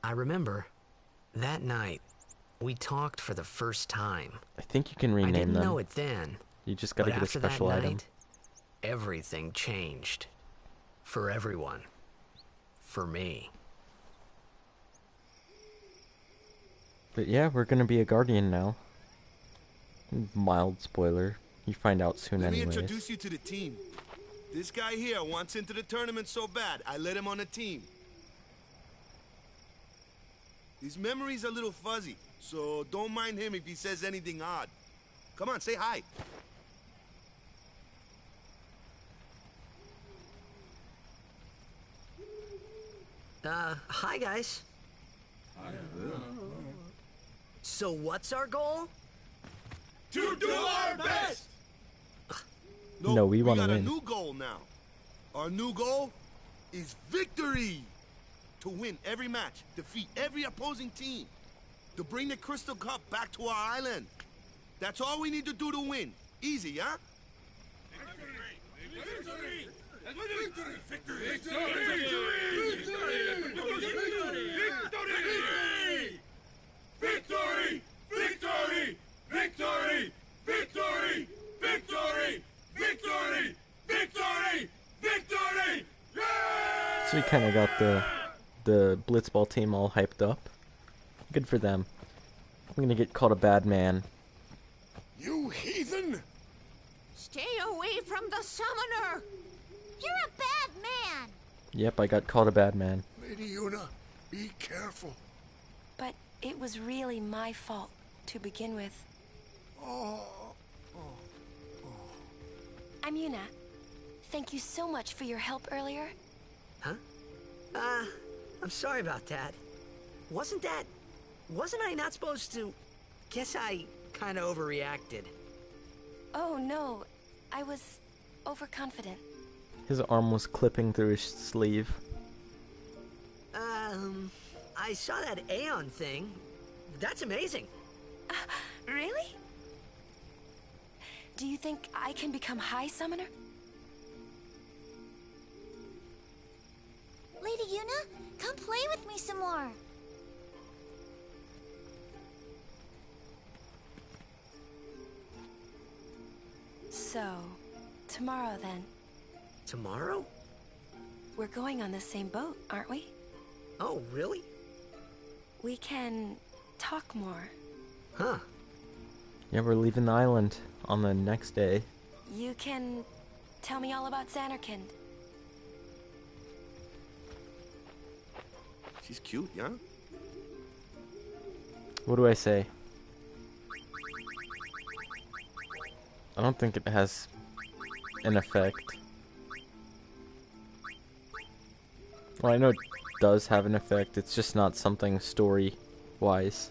I remember that night we talked for the first time. I think you can rename I didn't them. know it then. You just gotta but get a after special that item. night, everything changed. For everyone. For me. But yeah, we're gonna be a guardian now. Mild spoiler. You find out soon Let me anyways. introduce you to the team. This guy here wants into the tournament so bad, I let him on the team. His memory's a little fuzzy, so don't mind him if he says anything odd. Come on, say hi. Hi guys. So what's our goal? To do our best! No, we wanna got win. a new goal now. Our new goal is victory! To win every match, defeat every opposing team, to bring the Crystal Cup back to our island. That's all we need to do to win. Easy, huh? Victory! Victory! Victory! Victory! Victory! Victory! Victory! Victory! Victory! Victory! Victory! Victory! So we kinda got the Blitzball team all hyped up. Good for them. I'm gonna get called a bad man. You heathen! Stay away from the summoner! You're a bad man! Yep, I got called a bad man. Lady Una, be careful. But it was really my fault to begin with. Oh. I'm Yuna. Thank you so much for your help earlier. Huh? I'm sorry about that. Wasn't I not supposed to... Guess I kinda overreacted. Oh no, I was overconfident. His arm was clipping through his sleeve. I saw that Aeon thing. That's amazing. Really? Do you think I can become High Summoner? Lady Yuna, come play with me some more. So, tomorrow then. Tomorrow? We're going on the same boat, aren't we? Oh, really? We can talk more. Huh. Yeah, we're leaving the island on the next day. You can tell me all about Xanarkand. She's cute, yeah? What do I say? I don't think it has an effect. Well, I know it does have an effect, it's just not something story-wise.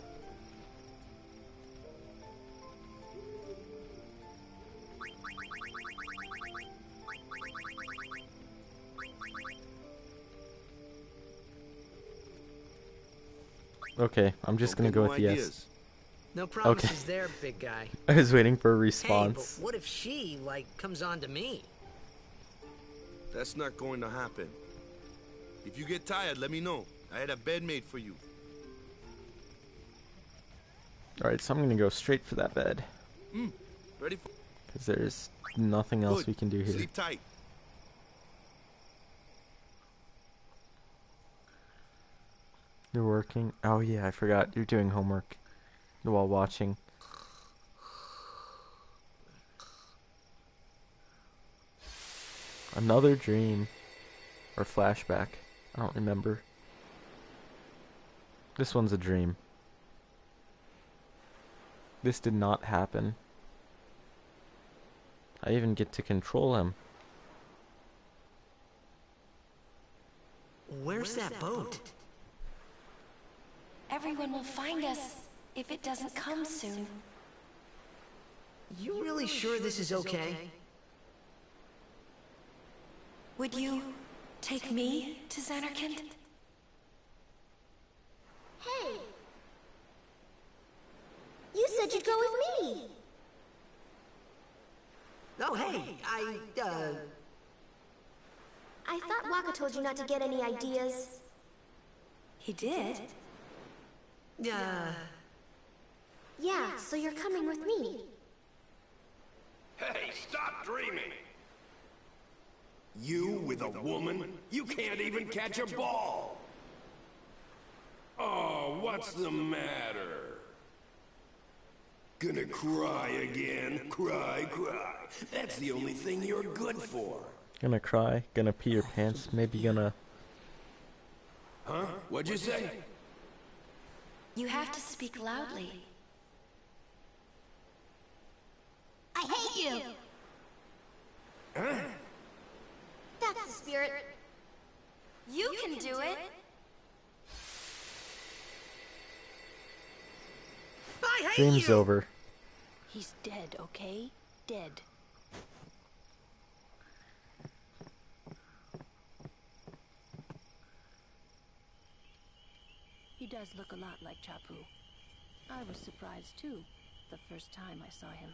Okay, I'm just gonna go with yes. No promises there, big guy. I was waiting for a Hey, response. but what if she, like, comes on to me? That's not going to happen. If you get tired, let me know. I had a bed made for you. Alright, so I'm gonna go straight for that bed. Ready for... Because there's nothing else we can do here. Sleep tight. You're working? Oh yeah, I forgot. You're doing homework while watching. Another dream. Or flashback. I don't remember. This one's a dream. This did not happen. I even get to control him. Where's that boat? Everyone will find us if it doesn't come soon. You really sure this is okay? Would you take me to Xanarkand? Hey! You said you'd go with me! Oh, hey, I thought Waka told you not to get any ideas. He did? Yeah, so you're coming with me. Hey, stop dreaming! You with a woman? You can't even catch a ball! Oh, what's the matter? Gonna cry again? Cry. That's the only thing you're good for. Gonna cry, gonna pee your pants, maybe gonna... Huh? What'd you say? You have to speak loudly. I hate you! Huh? That's the spirit. You can do it. I hate Dream's you! over. He's dead, okay? Dead. He does look a lot like Chapu. I was surprised too, the first time I saw him.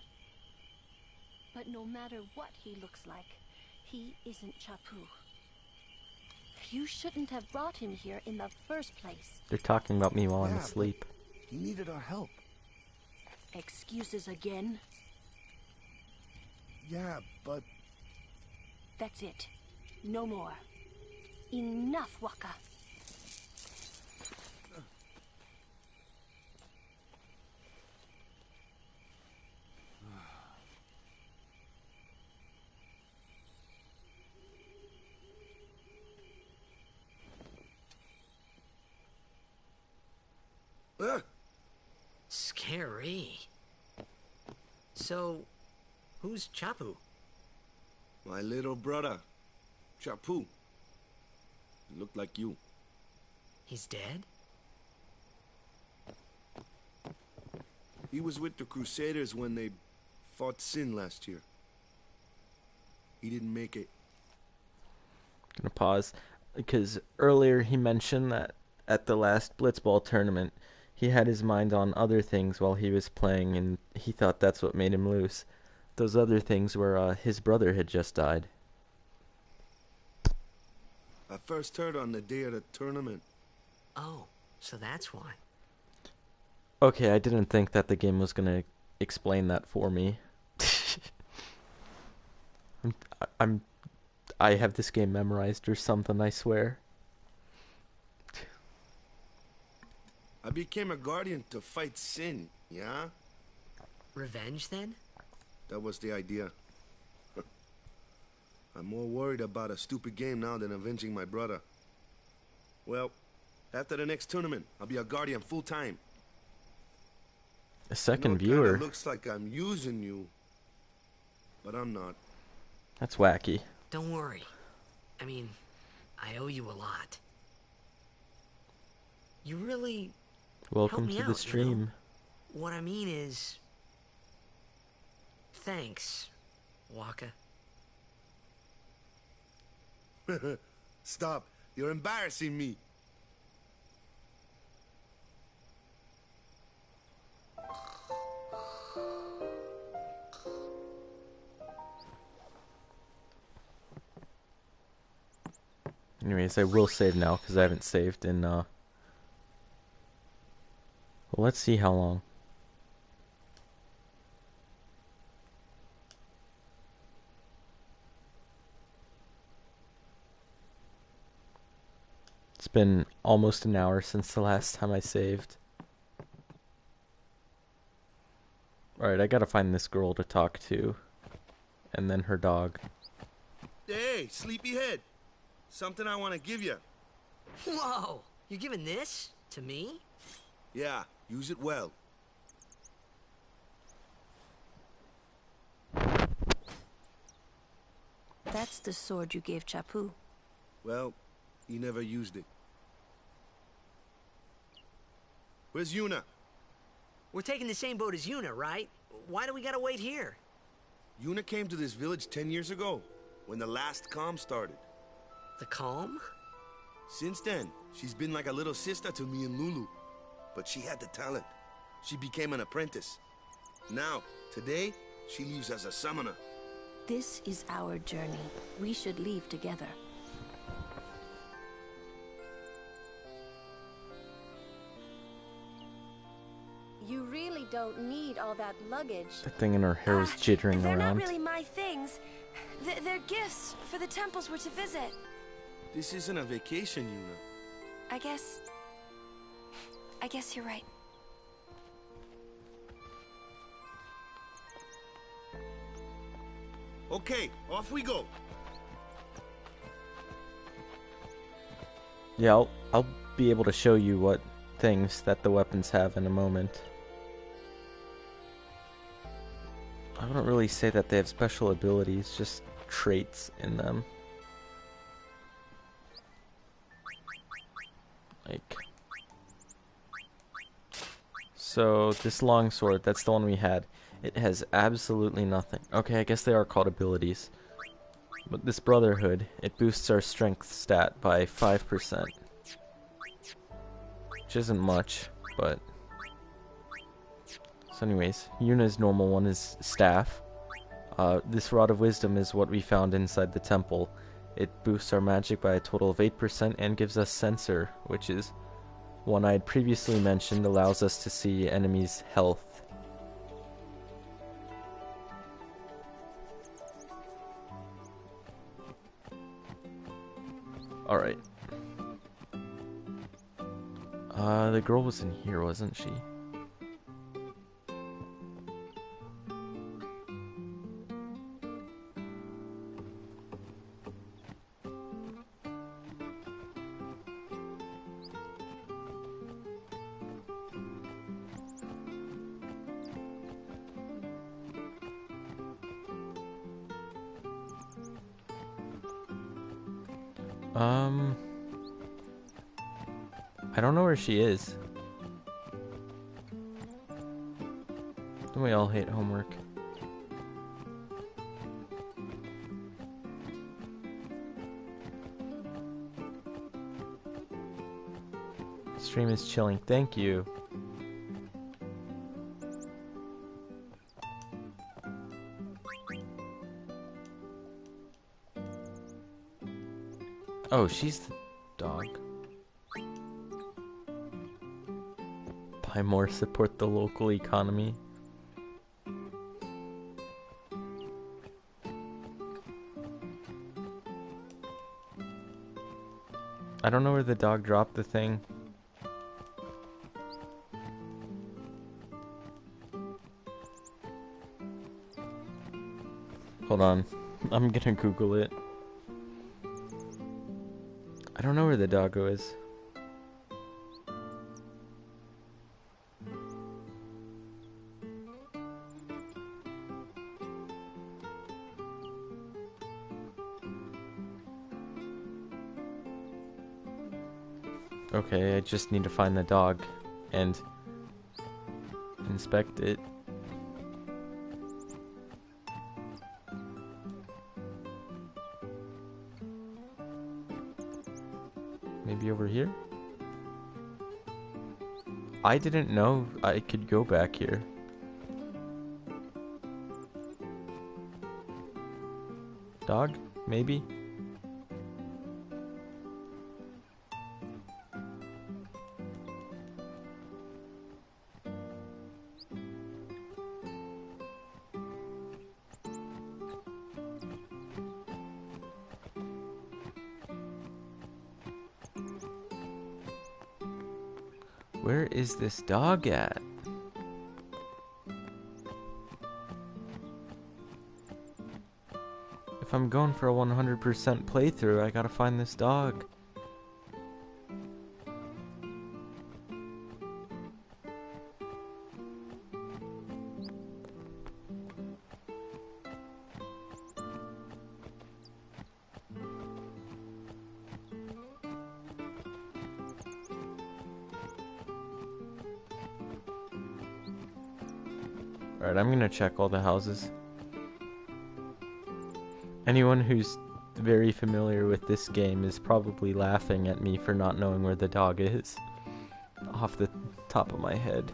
But no matter what he looks like, he isn't Chapu. You shouldn't have brought him here in the first place. They're talking about me while I'm asleep. He needed our help. Excuses again? Yeah, but... That's it. No more. Enough, Waka. Scary. So, who's Chapu? My little brother, Chapu. He looked like you. He's dead? He was with the Crusaders when they fought Sin last year. He didn't make it. Gonna pause, because earlier he mentioned that at the last Blitzball tournament, he had his mind on other things while he was playing, and he thought that's what made him lose. Those other things were his brother had just died. I first heard on the day of the tournament. Oh, so that's why. Okay, I didn't think that the game was gonna explain that for me. I have this game memorized or something, I swear. I became a guardian to fight Sin, yeah? Revenge, then? That was the idea. I'm more worried about a stupid game now than avenging my brother. Well, after the next tournament, I'll be a guardian full-time. A second It viewer. looks like I'm using you, but I'm not. That's wacky. Don't worry. I mean, I owe you a lot. You really... Welcome help me to out, the stream. You know? What I mean is... Thanks, Waka. Stop. You're embarrassing me. Anyways, I will save now because I haven't saved in, well, let's see how long. It's been almost an hour since the last time I saved. Alright, I gotta find this girl to talk to. And then her dog. Hey, sleepyhead. Something I want to give you. Whoa! You're giving this to me? Yeah, use it well. That's the sword you gave Chapu. Well, he never used it. Where's Yuna? We're taking the same boat as Yuna, right? Why do we gotta wait here? Yuna came to this village 10 years ago, when the last calm started. The calm? Since then, she's been like a little sister to me and Lulu. But she had the talent. She became an apprentice. Now, today, she leaves as a summoner. This is our journey. We should leave together. You really don't need all that luggage. The thing in her hair was jittering They're around. not really my things. They're gifts for the temples we're to visit. This isn't a vacation, Yuna. I guess you're right. Okay, off we go. Yeah, I'll be able to show you what things that the weapons have in a moment. I wouldn't really say that they have special abilities, just traits in them. Like, so this longsword, that's the one we had. It has absolutely nothing. Okay, I guess they are called abilities. But this Brotherhood, it boosts our strength stat by 5%. Which isn't much, but... So anyways, Yuna's normal one is Staff. This Rod of Wisdom is what we found inside the temple. It boosts our magic by a total of 8% and gives us Sensor, which is one I had previously mentioned, allows us to see enemies' health. Alright. The girl was in here, wasn't she? I don't know where she is. Don't we all hate homework? Stream is chilling. Thank you. Oh, she's the dog. Buy more, support the local economy. I don't know where the dog dropped the thing. Hold on. I'm gonna Google it. I don't know where the doggo is. Okay, I just need to find the dog and inspect it. Maybe over here? I didn't know I could go back here. Dog? Maybe? Where is this dog at? If I'm going for a 100% playthrough, I gotta find this dog. Alright, I'm gonna check all the houses. Anyone who's very familiar with this game is probably laughing at me for not knowing where the dog is off the top of my head.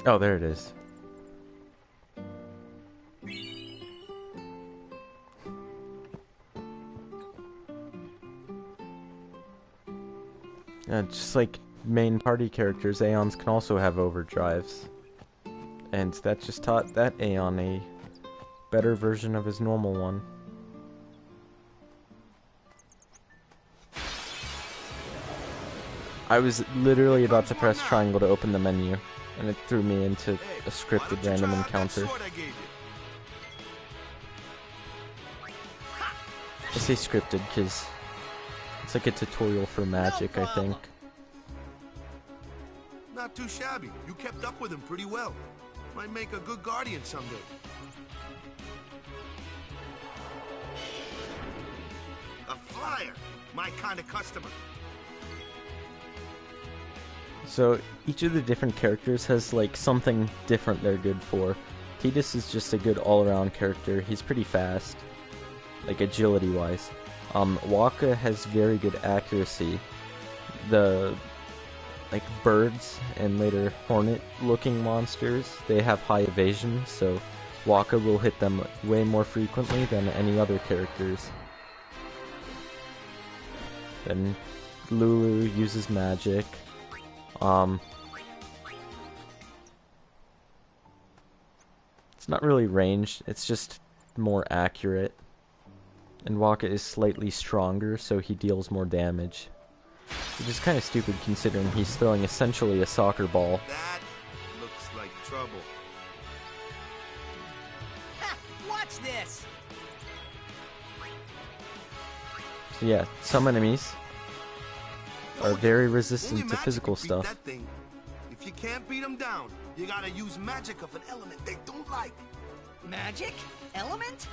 Oh, there it is. Yeah, just like main party characters, Aeons can also have overdrives. And that just taught that Aeon a better version of his normal one. I was literally about to press triangle to open the menu, and it threw me into a scripted random encounter. I say scripted because it's like a tutorial for magic, I think. Not too shabby. You kept up with him pretty well. Might make a good guardian someday. A flyer! My kind of customer. So each of the different characters has like something different they're good for. Pt2 is just a good all-around character. He's pretty fast, like agility wise. Waka has very good accuracy. The like birds and later hornet looking monsters, they have high evasion, so Waka will hit them way more frequently than any other characters. Then Lulu uses magic. It's not really ranged, it's just more accurate. And Waka is slightly stronger, so he deals more damage. Which is kind of stupid considering he's throwing essentially a soccer ball. That looks like trouble. Ha! Watch this! So yeah, some enemies are very resistant to physical stuff. That thing. If you can't beat them down, you gotta use magic of an element they don't like. Magic? Element?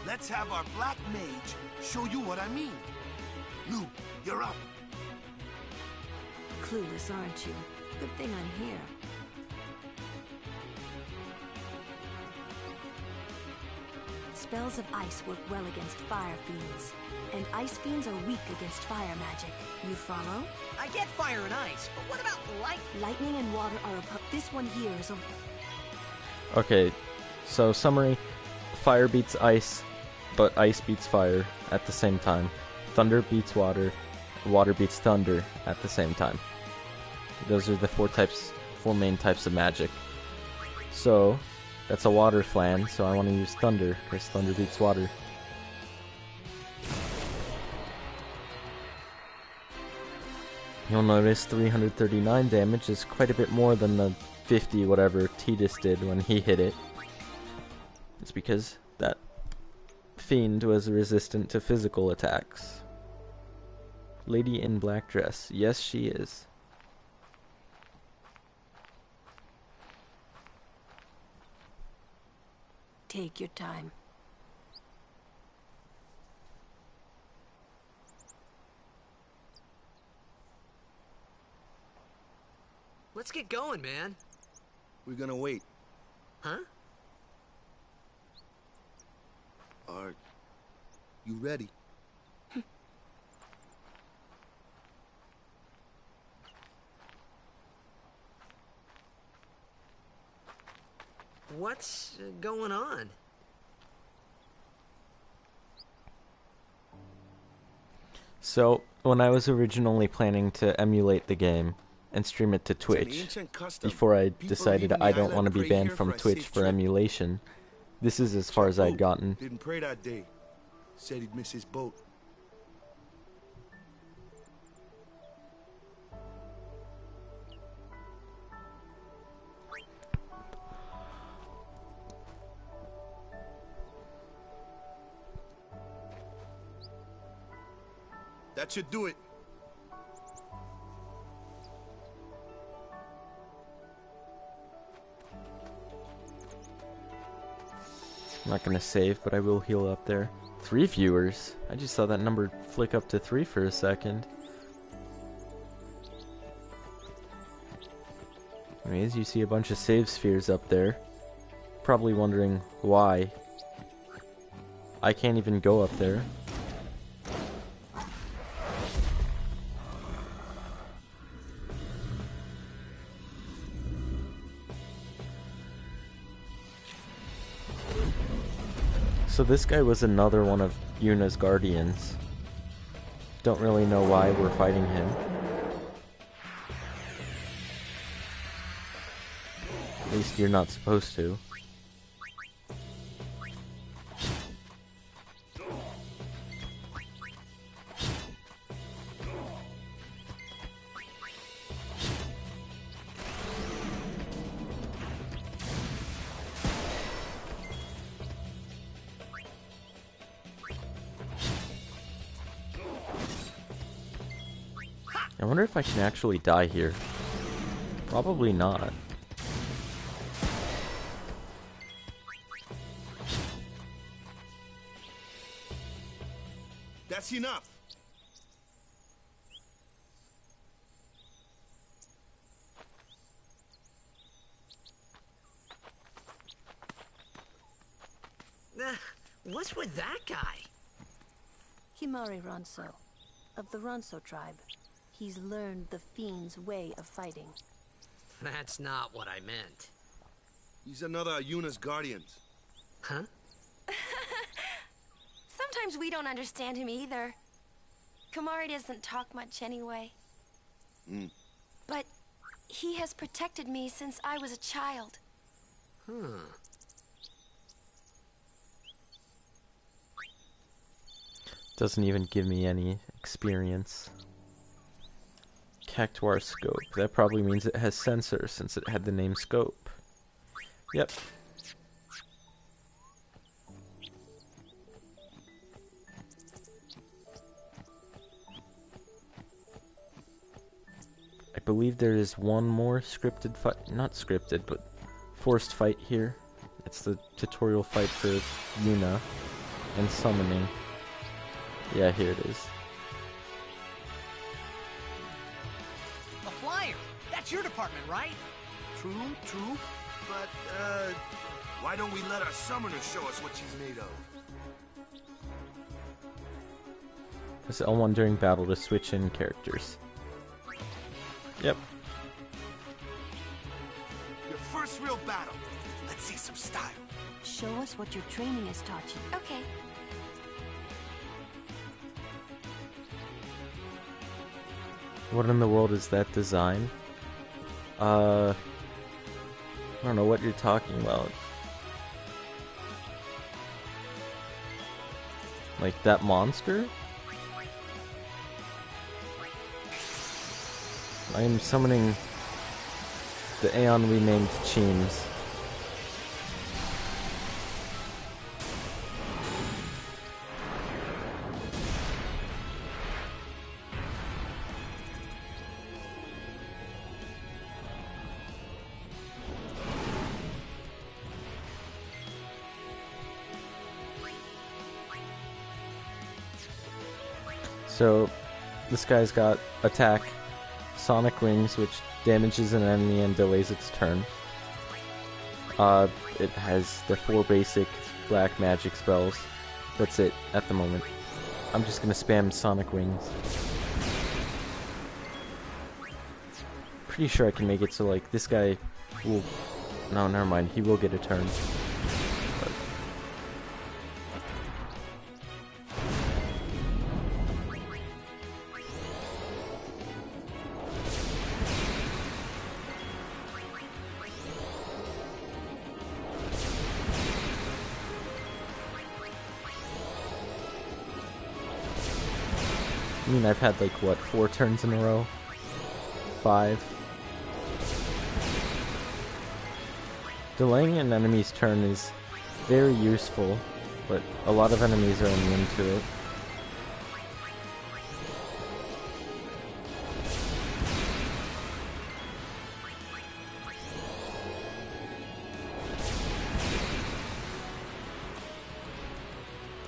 Let's have our black mage show you what I mean. Lu, you're up. Clueless, aren't you? Good thing I'm here. Spells of ice work well against fire fiends, and ice fiends are weak against fire magic. You follow? I get fire and ice, but what about light? Lightning and water are this one here is a... Okay, so summary, fire beats ice, but ice beats fire at the same time. Thunder beats water, water beats thunder at the same time. Those are the four main types of magic. So, that's a water flan, so I want to use thunder, because thunder beats water. You'll notice 339 damage is quite a bit more than the 50 whatever Pt2 did when he hit it. It's because that fiend was resistant to physical attacks. Lady in black dress. Yes, she is. Take your time. Let's get going, man. We're gonna wait. Huh? Are you ready? What's going on? So, when I was originally planning to emulate the game and stream it to Twitch, before I decided I don't want to be banned from Twitch for emulation, this is as far as I'd gotten. Didn't pray that day. Said he'd miss his boat. That should do it. I'm not gonna save, but I will heal up there. 3 viewers. I just saw that number flick up to 3 for a second. Anyways, you see a bunch of save spheres up there. Probably wondering why. I can't even go up there. So this guy was another one of Yuna's guardians. Don't really know why we're fighting him. At least you're not supposed to. I wonder if I can actually die here. Probably not. That's enough. What's with that guy? Himari Ronso, of the Ronso tribe. He's learned the Fiend's way of fighting. That's not what I meant. He's another of Yuna's guardians. Huh? Sometimes we don't understand him either. Kamari doesn't talk much anyway. But he has protected me since I was a child. Doesn't even give me any experience. Cactuar scope. That probably means it has sensors since it had the name scope. Yep. I believe there is one more scripted fight, not scripted, but forced fight here. It's the tutorial fight for Yuna and summoning. Yeah, here it is. A flyer! That's your department, right? True. But, why don't we let our summoner show us what she's made of? Press L1 during battle to switch in characters. Yep. Your first real battle. Let's see some style. Show us what your training has taught you. Okay. What in the world is that design? I don't know what you're talking about. Like that monster? I am summoning the Aeon renamed Cheems. So, this guy's got attack, Sonic Wings, which damages an enemy and delays its turn. It has the 4 basic black magic spells. That's it at the moment. I'm just gonna spam Sonic Wings. Pretty sure I can make it so, like, this guy will... No, never mind. He will get a turn. But... mean, I've had like, what, 4 turns in a row? 5. Delaying an enemy's turn is very useful, but a lot of enemies are immune to it.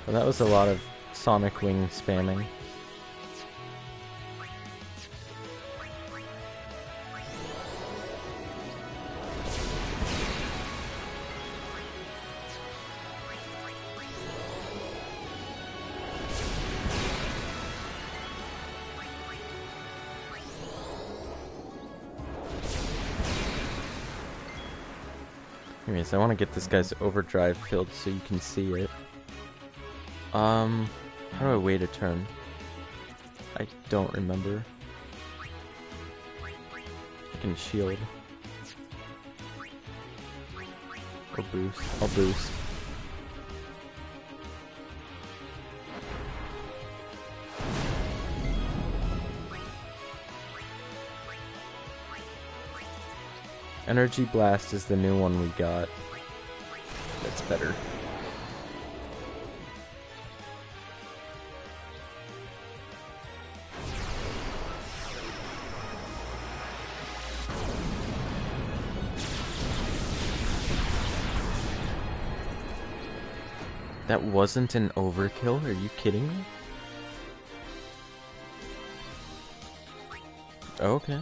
Well, that was a lot of Sonic Wing spamming. Anyways, I want to get this guy's overdrive filled so you can see it. How do I wait a turn? I don't remember. I can shield. Or boost. I'll boost. Energy Blast is the new one we got. That's better. That wasn't an overkill? Are you kidding me? Okay.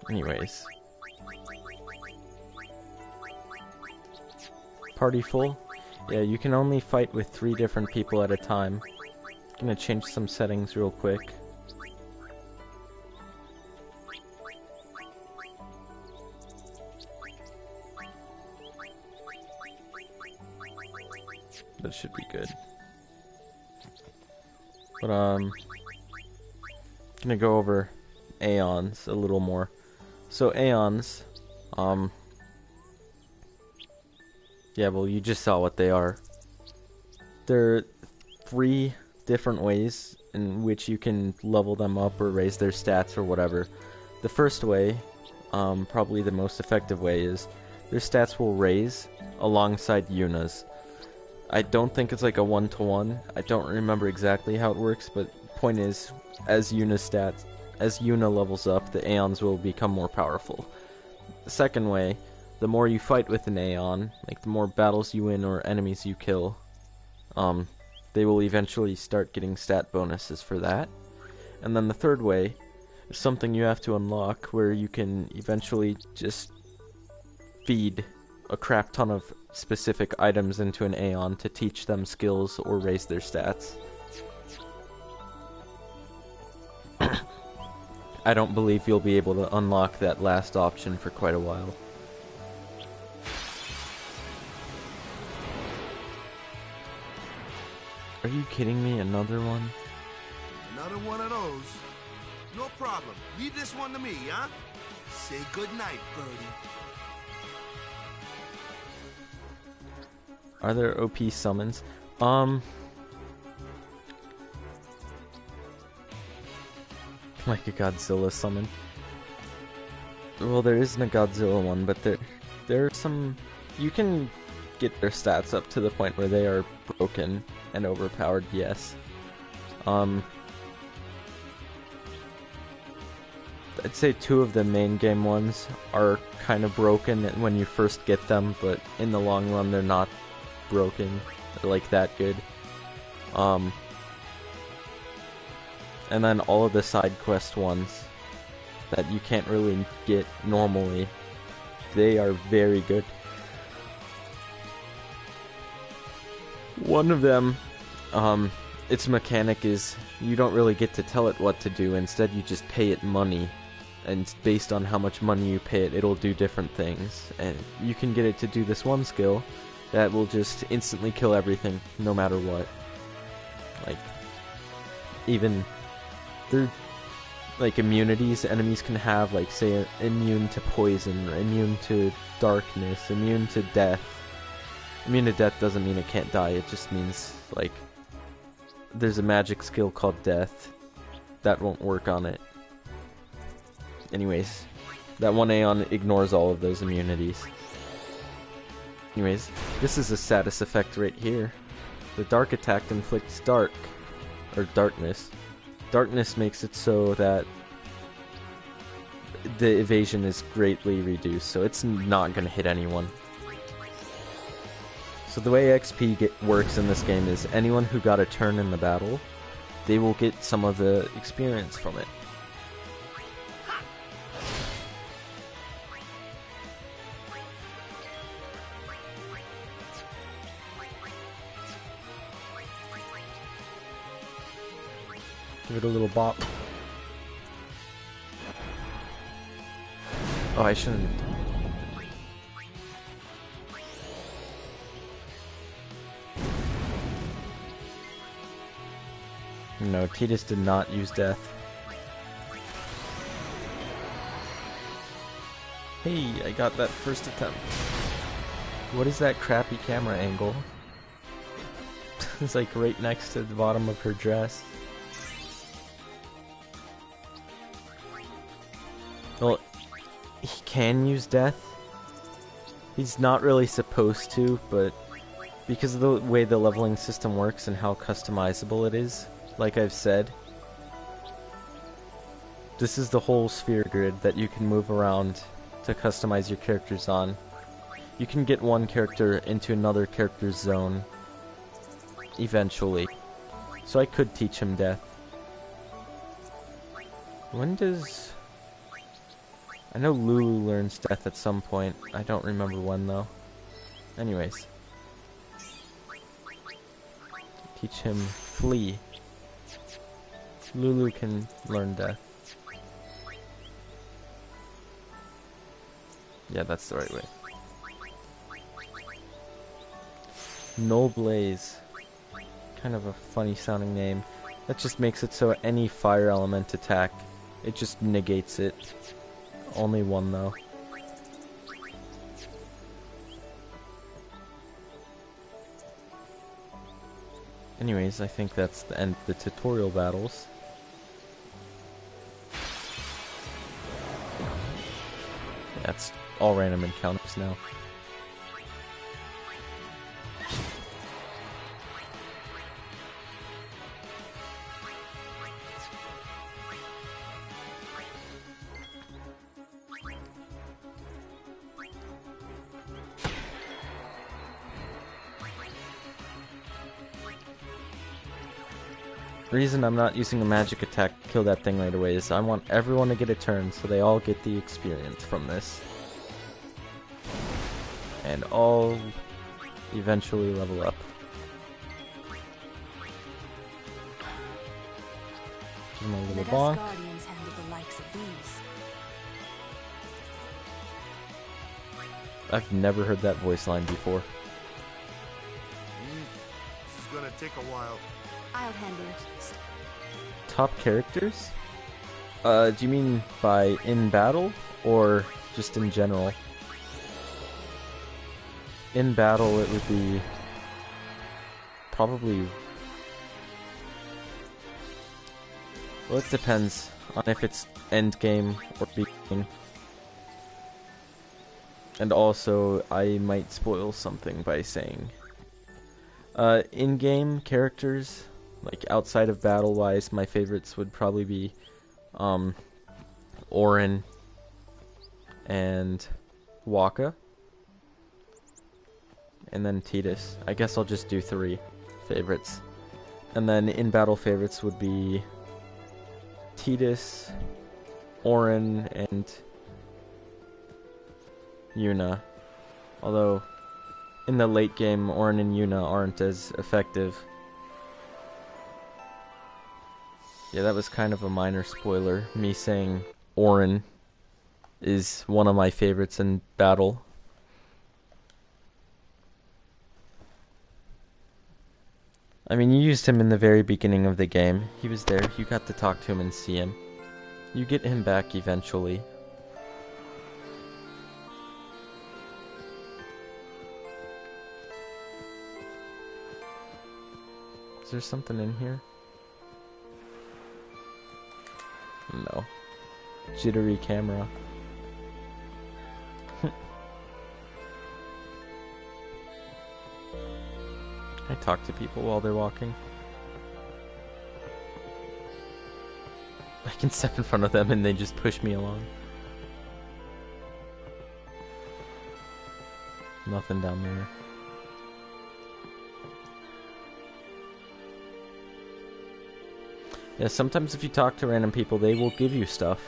Anyways. Party full? Yeah, you can only fight with 3 different people at a time. Gonna change some settings real quick. That should be good. But, gonna go over Aeons a little more. So Aeons, yeah, well, you just saw what they are. There are 3 different ways in which you can level them up or raise their stats or whatever. The first way, probably the most effective way, is their stats will raise alongside Yuna's. I don't think it's like a 1-to-1. I don't remember exactly how it works, but point is, as Yuna levels up, the Aeons will become more powerful. The second way, the more you fight with an Aeon, like the more battles you win or enemies you kill, they will eventually start getting stat bonuses for that. And then the third way is something you have to unlock, where you can eventually just feed a crap ton of specific items into an Aeon to teach them skills or raise their stats. I don't believe you'll be able to unlock that last option for quite a while. Are you kidding me? Another one? Another one of those? No problem. Leave this one to me, huh? Say goodnight, birdie. Are there OP summons? Like a Godzilla summon. Well, there isn't a Godzilla one, but there are some... You can get their stats up to the point where they are broken and overpowered, yes. I'd say 2 of the main game ones are kind of broken when you first get them, but in the long run they're not broken. They're like that good. And then all of the side quest ones that you can't really get normally, they are very good. One of them, its mechanic is you don't really get to tell it what to do. Instead, you just pay it money, and based on how much money you pay it, it'll do different things. And you can get it to do this one skill that will just instantly kill everything, no matter what. Like, even like immunities enemies can have, like say immune to poison, immune to darkness, immune to death. Immune to death doesn't mean it can't die, it just means like there's a magic skill called death that won't work on it. Anyways, that one Aeon ignores all of those immunities. Anyways, this is a status effect right here. The dark attack inflicts dark, or darkness. Darkness makes it so that the evasion is greatly reduced, so it's not going to hit anyone. So the way XP works in this game is anyone who got a turn in the battle, they will get some of the experience from it. Give it a little bop. Oh, I shouldn't. No, Pt2 did not use death. Hey, I got that first attempt. What is that crappy camera angle? It's like right next to the bottom of her dress. Well, he can use death. He's not really supposed to, but because of the way the leveling system works and how customizable it is, like I've said, this is the whole sphere grid that you can move around to customize your characters on. You can get one character into another character's zone eventually. So I could teach him death. When does... I know Lulu learns death at some point. I don't remember when though. Anyways. Teach him flee. Lulu can learn death. Yeah, that's the right way. Null Blaze. Kind of a funny sounding name. That just makes it so any fire element attack, it just negates it. Only one though. Anyways, I think that's the end of the tutorial battles. That's all random encounters now. The reason I'm not using a magic attack to kill that thing right away is I want everyone to get a turn so they all get the experience from this. And all eventually level up. Give him a little bonk. Guardians handle the likes of these. I've never heard that voice line before. This is gonna take a while. I'll handle it. Top characters? Do you mean by in battle or just in general? In battle it would be probably... Well, it depends on if it's end game or beginning. And also, I might spoil something by saying in-game characters, like outside of battle-wise, my favorites would probably be Orin and Waka, and then Pt2. I guess I'll just do 3 favorites. And then in-battle favorites would be Pt2, Orin, and Yuna. Although, in the late game, Orin and Yuna aren't as effective. Yeah, that was kind of a minor spoiler, me saying Orin is one of my favorites in battle. I mean, you used him in the very beginning of the game. He was there, you got to talk to him and see him. You get him back eventually. Is there something in here? No. Jittery camera. I talk to people while they're walking. I can step in front of them and they just push me along. Nothing down there. Yeah, sometimes if you talk to random people, they will give you stuff.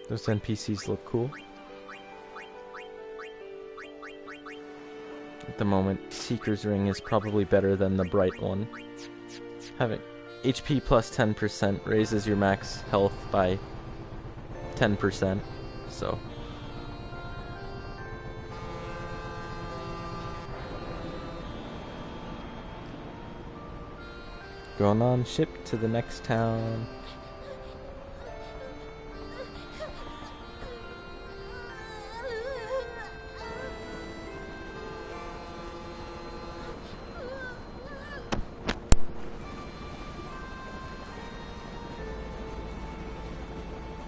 Those NPCs look cool. At the moment, Seeker's Ring is probably better than the Bright one. Having HP plus 10% raises your max health by 10%, so... Going on ship to the next town.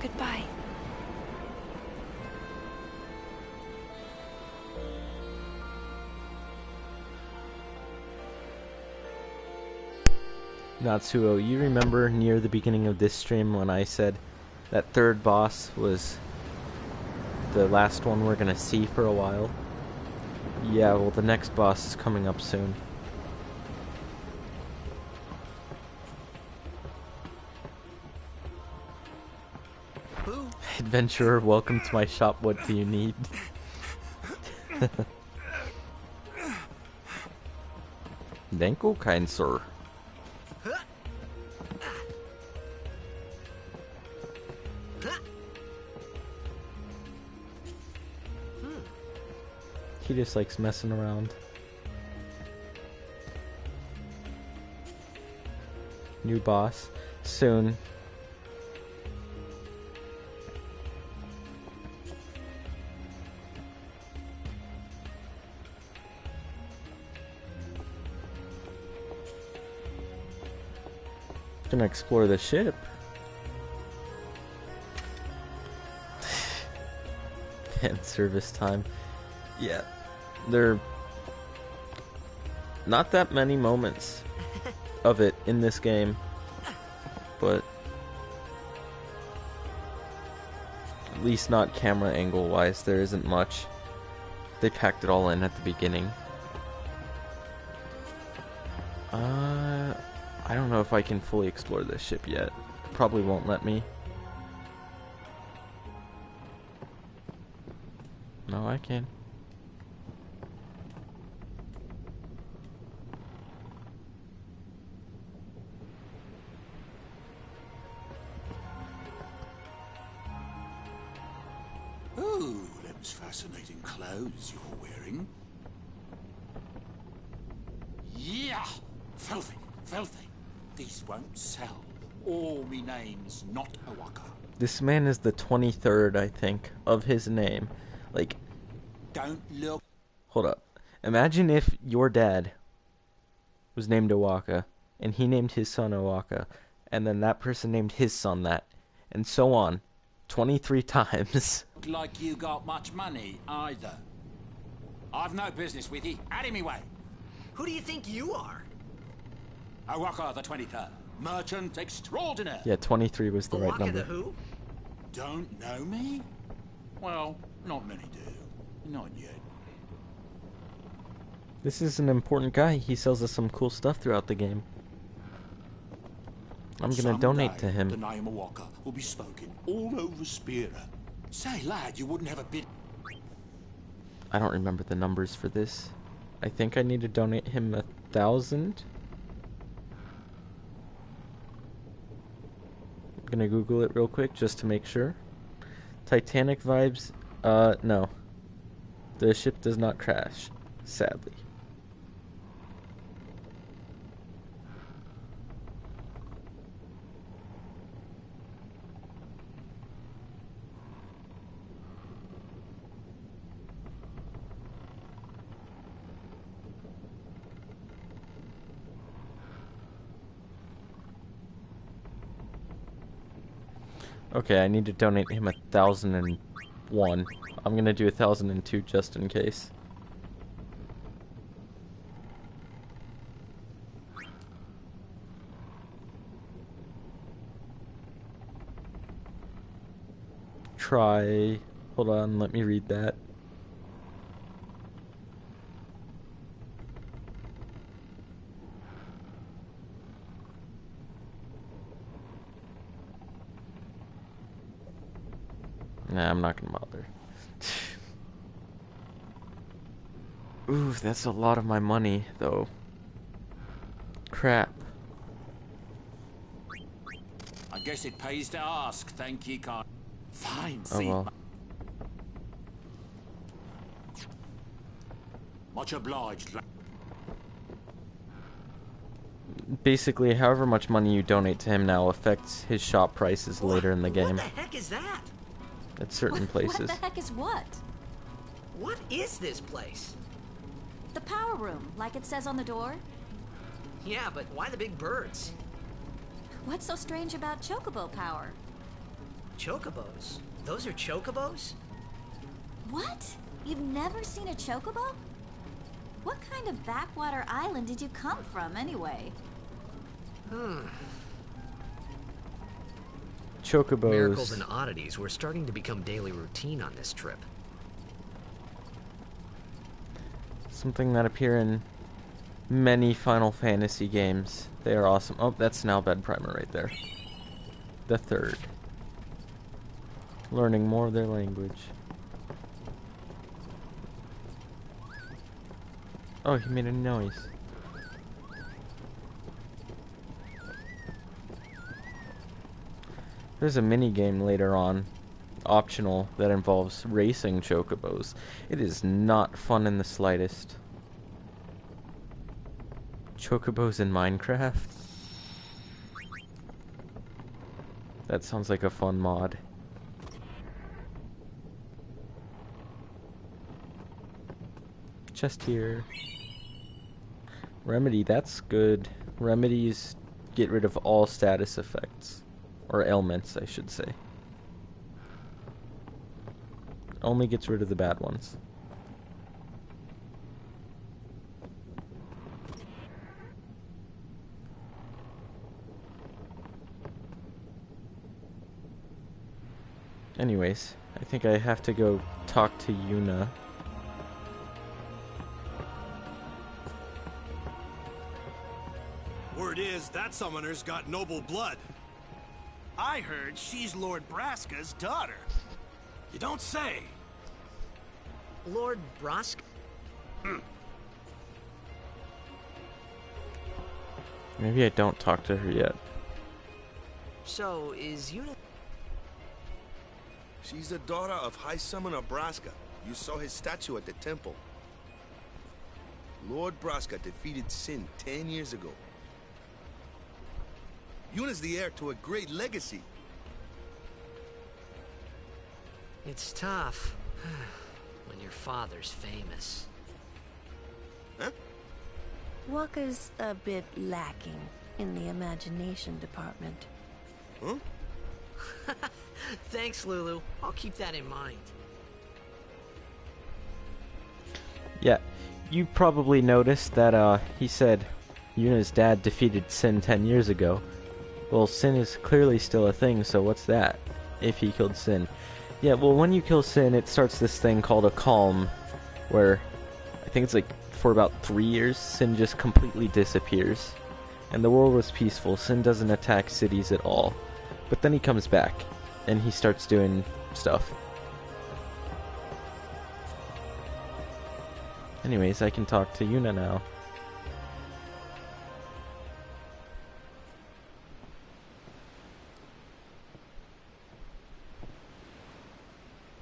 Goodbye. Natsuo, you remember near the beginning of this stream when I said that third boss was the last one we're gonna see for a while? Yeah, well, the next boss is coming up soon. Adventurer, welcome to my shop. What do you need? Danko, kind sir. He just likes messing around. New boss soon. Gonna explore the ship. Fan service time. Yeah, there are not that many moments of it in this game, but at least not camera angle wise, there isn't much. They packed it all in at the beginning. I don't know if I can fully explore this ship yet. It probably won't let me. No, I can. Ooh, them's fascinating clothes you're wearing. Yeah! Filthy, filthy. These won't sell. Or me name's not Hawaka. This man is the 23rd, I think, of his name. Like, don't look. Hold up. Imagine if your dad was named Owaka, and he named his son Owaka, and then that person named his son that, and so on, 23 times. Like you got much money, either. I've no business with you. Out of me way. Who do you think you are? Owaka the 23rd. Merchant extraordinaire. Yeah, 23 was the right Owaka number. the who? Don't know me? Well, not many do. Not yet. This is an important guy. He sells us some cool stuff throughout the game. I'm gonna donate to him. The name Owaka will be spoken all over Spira. Say, lad, you wouldn't have a bit. I don't remember the numbers for this. I think I need to donate him 1,000. I'm gonna Google it real quick just to make sure. Titanic vibes? No. The ship does not crash, sadly. Okay, I need to donate him 1,001. I'm gonna do 1,002 just in case. Try. Hold on, let me read that. Nah, I'm not gonna bother. Ooh, that's a lot of my money, though. Crap. I guess it pays to ask. Thank you, Con. Fine, Oh well. Much obliged. Basically, however much money you donate to him now affects his shop prices later in the game. What the heck is that? At certain places. What the heck is what? What is this place? The power room, like it says on the door. Yeah, but why the big birds? What's so strange about chocobo power? Chocobos? Those are chocobos? What? You've never seen a chocobo? What kind of backwater island did you come from, anyway? Chocobos. Miracles and oddities were starting to become daily routine on this trip. Something that appear in many Final Fantasy games. They are awesome. Oh, that's an Albed Primer right there. The third. Learning more of their language. Oh, he made a noise. There's a mini game later on, optional, that involves racing chocobos. It is not fun in the slightest. Chocobos in Minecraft? That sounds like a fun mod. Chest here. Remedy, that's good. Remedies get rid of all status effects. Or ailments, I should say. Only gets rid of the bad ones. Anyways, I think I have to go talk to Yuna. Word is, that summoner's got noble blood. I heard she's Lord Braska's daughter. You don't say. Lord Braska? Maybe I don't talk to her yet. So, is Yuna... She's the daughter of High Summoner Braska. You saw his statue at the temple. Lord Braska defeated Sin 10 years ago. Yuna's the heir to a great legacy. It's tough when your father's famous. Huh? Wakka's a bit lacking in the imagination department. Huh? Thanks, Lulu. I'll keep that in mind. Yeah, you probably noticed that he said Yuna's dad defeated Sin 10 years ago. Well, Sin is clearly still a thing, so what's that? If he killed Sin. Yeah, well, when you kill Sin, it starts this thing called a calm, where I think it's like for about 3 years, Sin just completely disappears. And the world was peaceful. Sin doesn't attack cities at all. But then he comes back, and he starts doing stuff. Anyways, I can talk to Yuna now.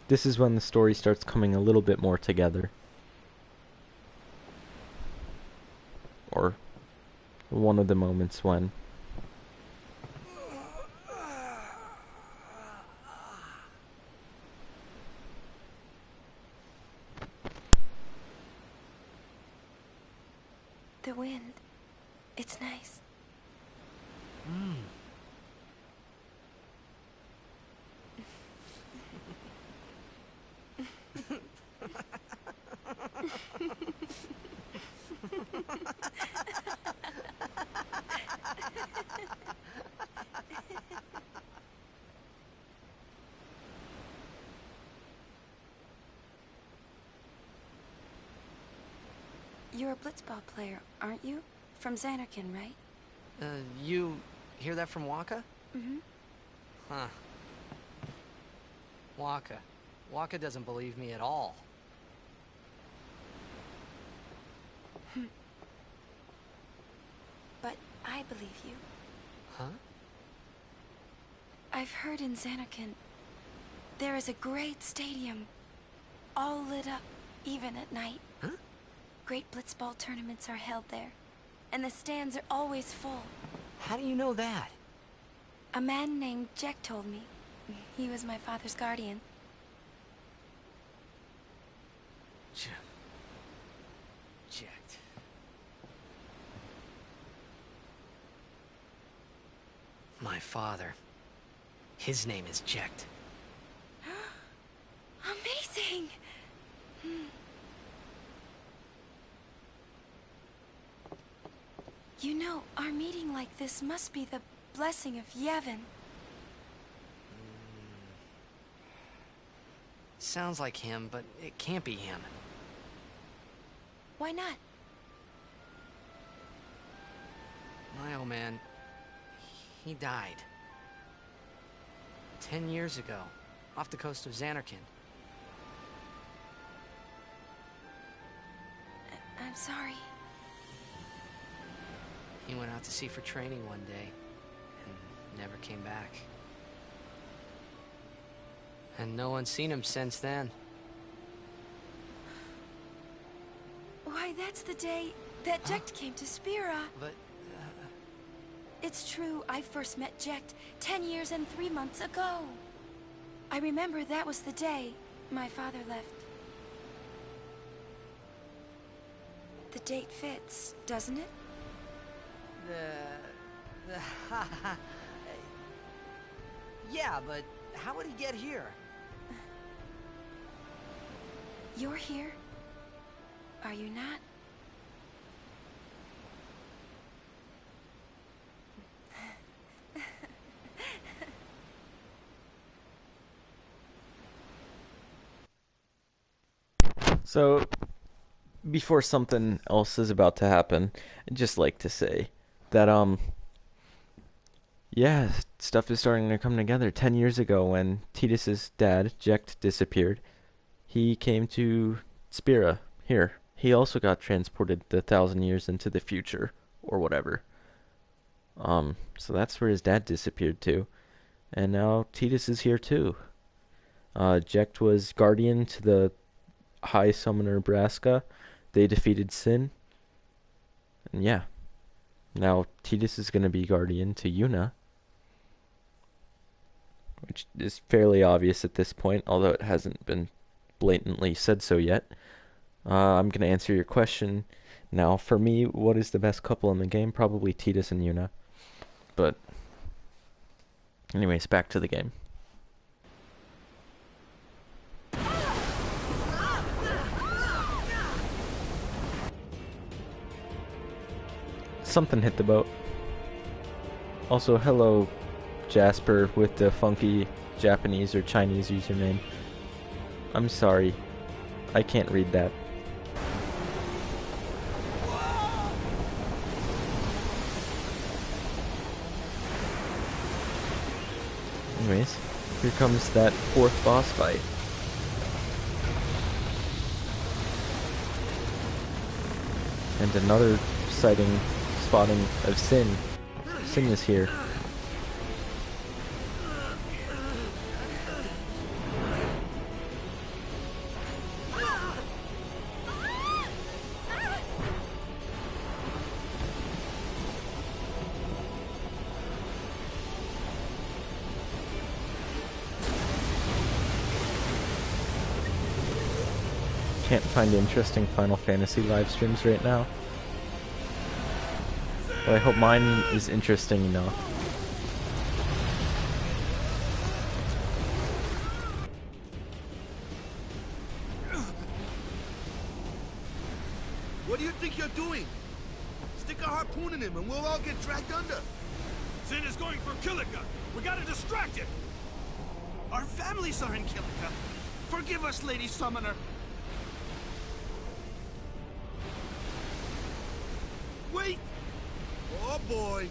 this is when the story starts coming a little bit more together. Or one of the moments when. The wind. It's nice. You're a blitzball player, aren't you? From Xanarkin, right? You hear that from Waka? Mm-hmm. Huh. Waka. Waka doesn't believe me at all. But I believe you. Huh? I've heard in Xanarkin, there is a great stadium, all lit up, even at night. Huh? Great blitzball tournaments are held there, and the stands are always full. How do you know that? A man named Jack told me. He was my father's guardian. Jacked. My father. His name is Jecht. Amazing! You know, our meeting like this must be the blessing of Yevon. Sounds like him, but it can't be him. Why not? My old man, he died. 10 years ago, off the coast of Xanarkin. I'm sorry. He went out to sea for training one day, and never came back. And no one's seen him since then. Why, that's the day that Jecht came to Spira. But, It's true, I first met Jecht 10 years and 3 months ago. I remember that was the day my father left. The date fits, doesn't it? Yeah, but how would he get here? You're here? Are you not? So, before something else is about to happen, I'd just like to say that, yeah, stuff is starting to come together. 10 years ago, when Titus's dad, Jecht, disappeared, he came to Spira, here. He also got transported 1,000 years into the future, or whatever. So that's where his dad disappeared to. And now Titus is here too. Jecht was guardian to the High Summoner Braska. They defeated Sin. And yeah. Now Titus is going to be guardian to Yuna. Which is fairly obvious at this point, although it hasn't been blatantly said so yet. I'm going to answer your question. Now, for me, what is the best couple in the game? Probably Titus and Yuna. But anyways, back to the game. Something hit the boat. Also, hello, Jasper with the funky Japanese or Chinese username. I'm sorry. I can't read that. Anyways, here comes that fourth boss fight. And another spotting of Sin. Sin is here. can't find interesting Final Fantasy live streams right now. But I hope mine is interesting enough. What do you think you're doing? Stick a harpoon in him and we'll all get dragged under. Sin is going for Kilika. We gotta distract him. Our families are in Kilika. Forgive us, Lady Summoner. Wait! Oh boy.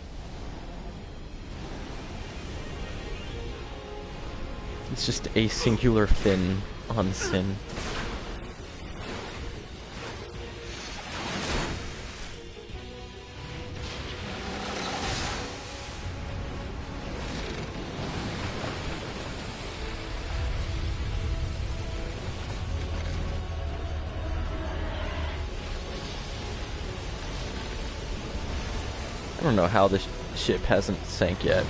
It's just a singular fin on Sin. I don't know how this ship hasn't sank yet.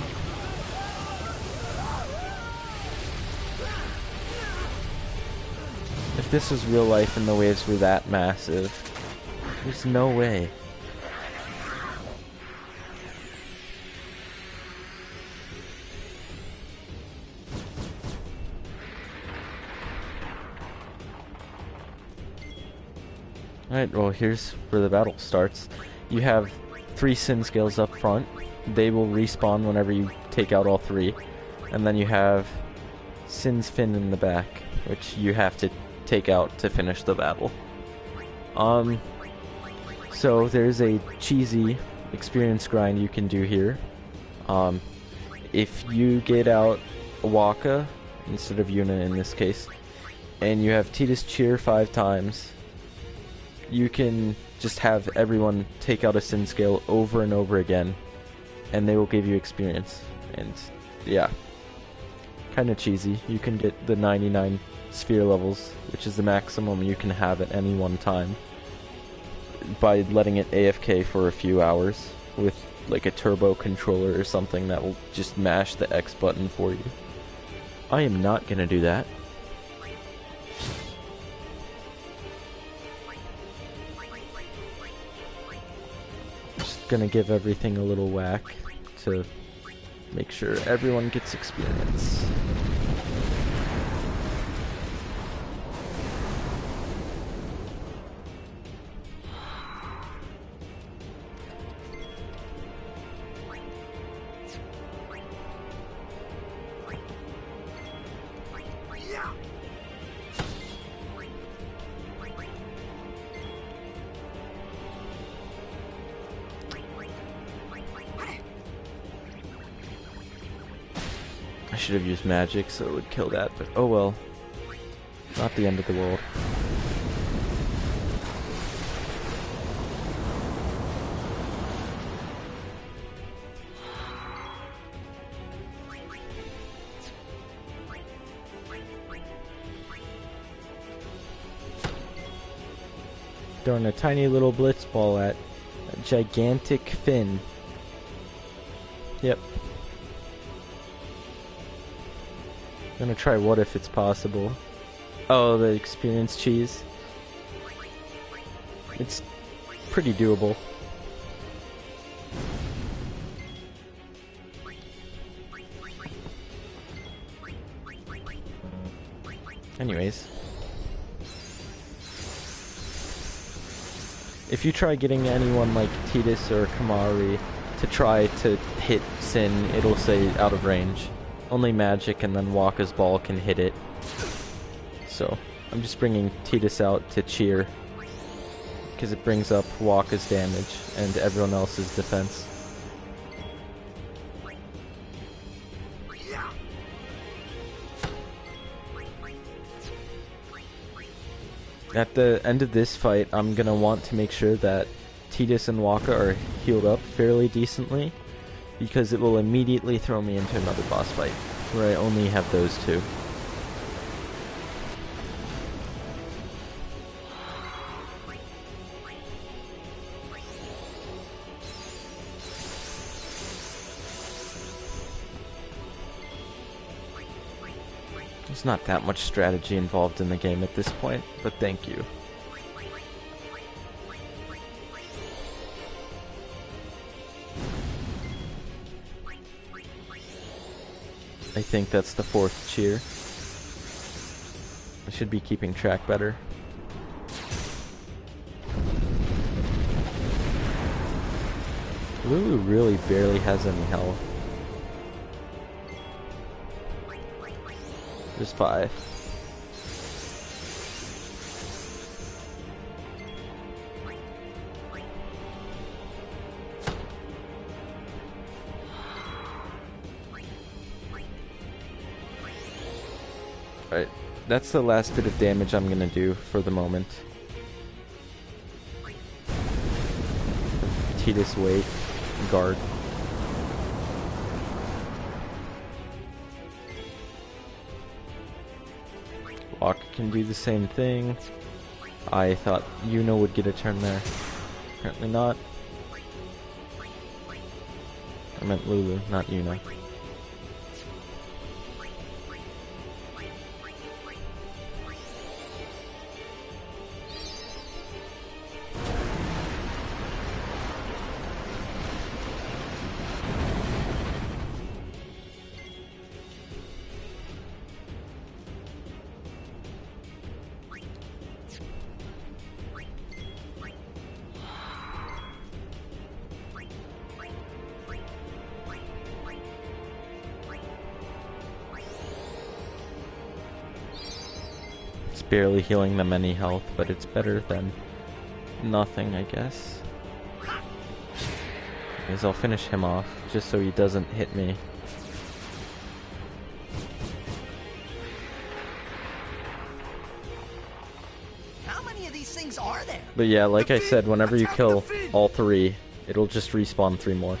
If this was real life and the waves were that massive, there's no way. Alright, well here's where the battle starts. You have 3 Sin scales up front. They will respawn whenever you take out all 3. And then you have Sin's fin in the back, which you have to take out to finish the battle. So there's a cheesy experience grind you can do here. If you get out Waka, instead of Yuna in this case, and you have Tidus cheer 5 times, you can just have everyone take out a Sin scale over and over again, and they will give you experience. And yeah, kind of cheesy. You can get the 99 sphere levels, which is the maximum you can have at any one time, by letting it AFK for a few hours with like a turbo controller or something that will just mash the X button for you. I am not gonna do that. Just gonna give everything a little whack to make sure everyone gets experience. I should have used magic so it would kill that, but oh well. Not the end of the world. Throwing a tiny little blitz ball at a gigantic fin. Yep. I'm gonna try what if it's possible. Oh, the experience cheese. It's pretty doable. Anyways. If you try getting anyone like Tidus or Kamari to try to hit Sin, it'll say out of range. Only magic and then Waka's ball can hit it. So, I'm just bringing Tidus out to cheer, because it brings up Waka's damage and everyone else's defense. At the end of this fight, I'm gonna want to make sure that Tidus and Waka are healed up fairly decently, because it will immediately throw me into another boss fight, where I only have those two. There's not that much strategy involved in the game at this point, but thank you. I think that's the 4th cheer. I should be keeping track better. Lulu really barely has any health. Just 5. Alright, that's the last bit of damage I'm gonna do for the moment. Pt2 wait, guard. Walk can do the same thing. I thought Yuna would get a turn there. Apparently not. I meant Lulu, not Yuna. Barely healing them any health, but it's better than nothing, I guess. Anyways, I'll finish him off, just so he doesn't hit me. How many of these things are there? But yeah, like I said, whenever you kill all 3, it'll just respawn 3 more.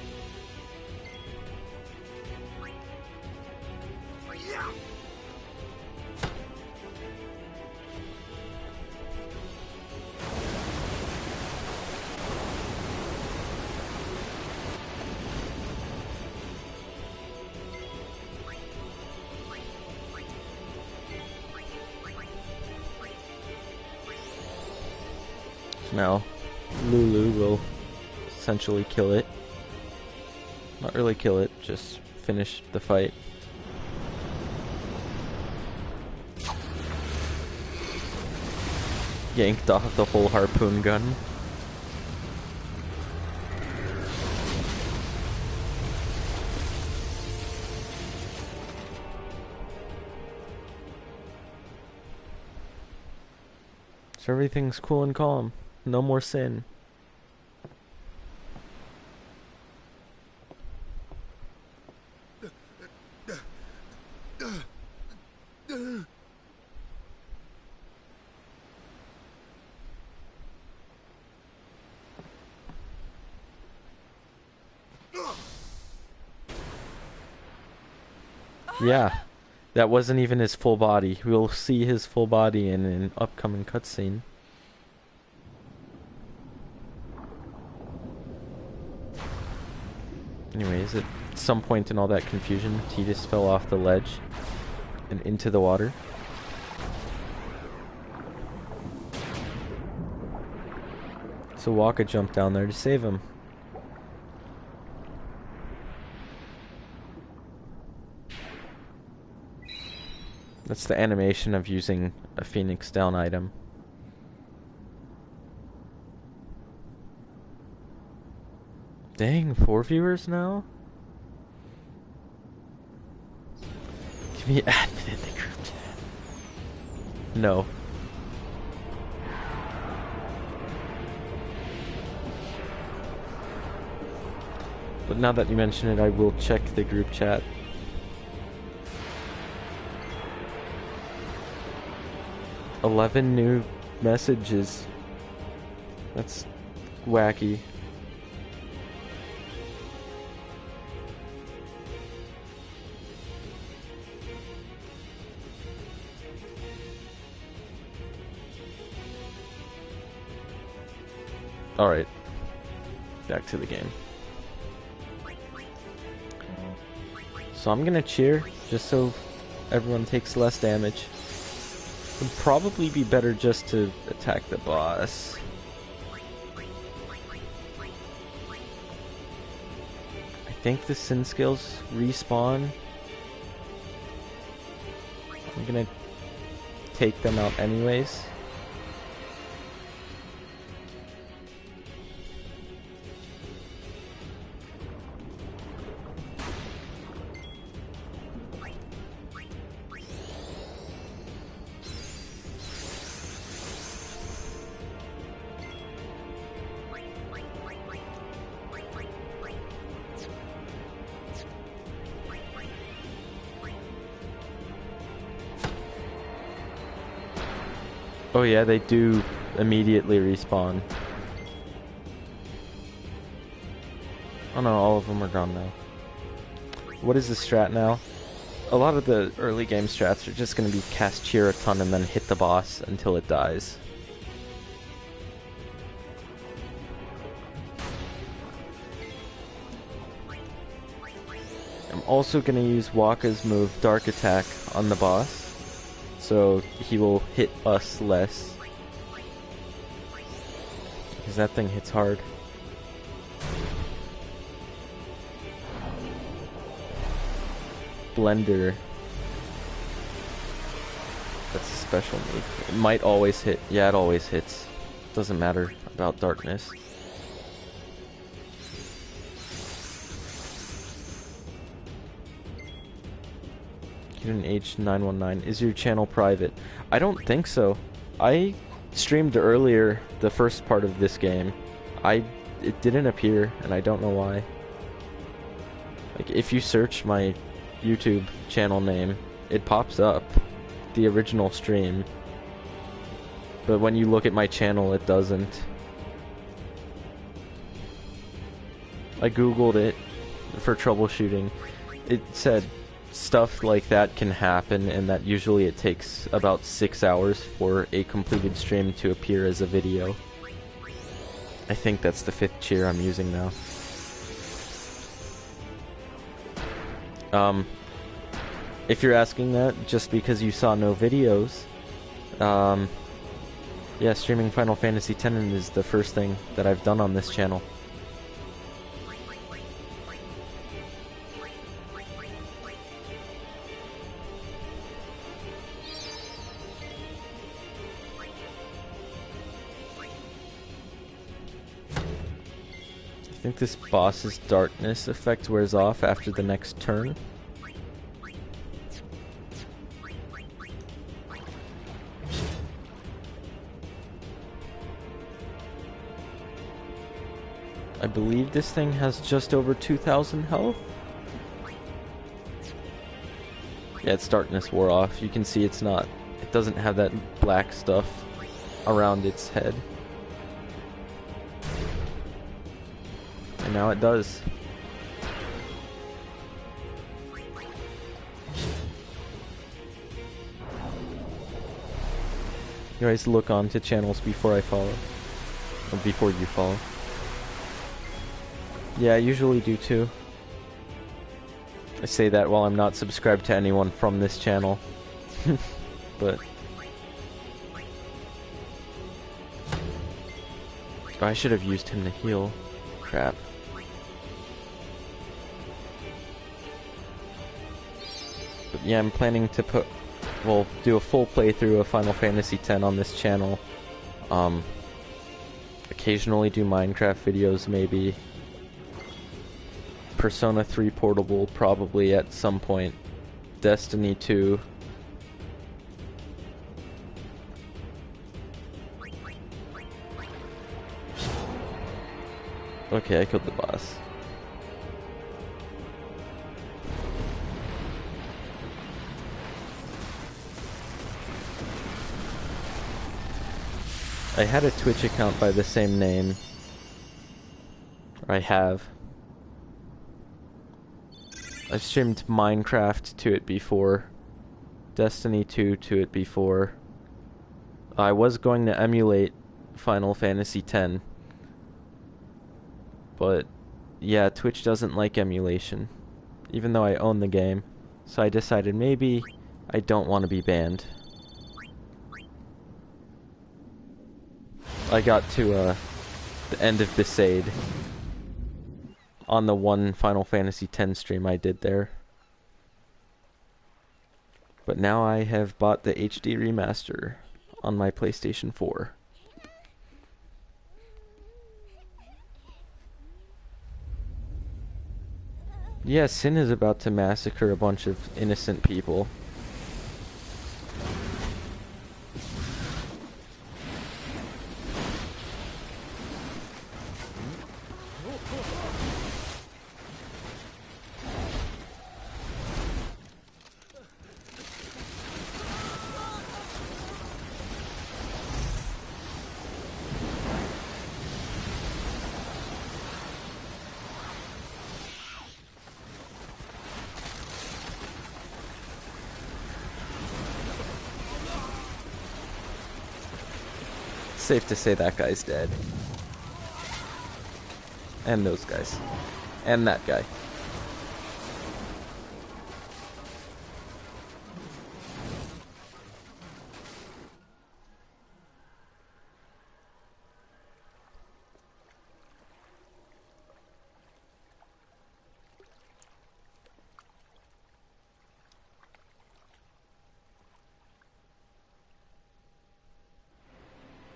Now, Lulu will essentially kill it. Not really kill it, just finish the fight. Yanked off the whole harpoon gun. So everything's cool and calm. No more sin. Yeah, that wasn't even his full body. We'll see his full body in an upcoming cutscene. Anyways, at some point in all that confusion, Pt2 fell off the ledge and into the water. So Waka jumped down there to save him. That's the animation of using a Phoenix Down item. Dang, 4 viewers now? Give me admin in the group chat. No. But now that you mention it, I will check the group chat. "11 new messages. That's wacky. Alright. Back to the game. So I'm gonna cheer, just so everyone takes less damage. Would probably be better just to attack the boss. I think the Sin skills respawn. I'm gonna take them out anyways. Oh yeah, they do immediately respawn. Oh no, all of them are gone now. What is the strat now? A lot of the early game strats are just going to be cast cheer a ton and then hit the boss until it dies. I'm also going to use Wakka's move Dark Attack on the boss, so he will hit us less. Because that thing hits hard. Blender. That's a special move. It might always hit. Yeah, it always hits. Doesn't matter about darkness. An H919. Is your channel private? I don't think so. I streamed earlier the first part of this game. It didn't appear, and I don't know why. Like, if you search my YouTube channel name, it pops up, the original stream. But when you look at my channel, it doesn't. I googled it for troubleshooting. It said stuff like that can happen, and that usually it takes about 6 hours for a completed stream to appear as a video. I think that's the 5th cheer I'm using now. If you're asking that just because you saw no videos, yeah, streaming Final Fantasy X is the first thing that I've done on this channel. I think this boss's darkness effect wears off after the next turn. I believe this thing has just over 2,000 health. Yeah, its darkness wore off. You can see it doesn't have that black stuff around its head. And now it does. You guys look on to channels before I follow. Or before you follow. Yeah, I usually do too. I say that while I'm not subscribed to anyone from this channel. But oh, I should have used him to heal. Crap. But yeah, I'm planning to do a full playthrough of Final Fantasy X on this channel. Occasionally do Minecraft videos, maybe. Persona 3 Portable, probably at some point. Destiny 2. Okay, I killed the boss. I had a Twitch account by the same name. I have. I've streamed Minecraft to it before. Destiny 2 to it before. I was going to emulate Final Fantasy X. But yeah, Twitch doesn't like emulation. Even though I own the game. So I decided maybe I don't want to be banned. I got to the end of Besaid on the one Final Fantasy X stream I did there. But now I have bought the HD Remaster on my PlayStation 4. Yeah, Sin is about to massacre a bunch of innocent people. Safe to say that guy's dead. And those guys. And that guy.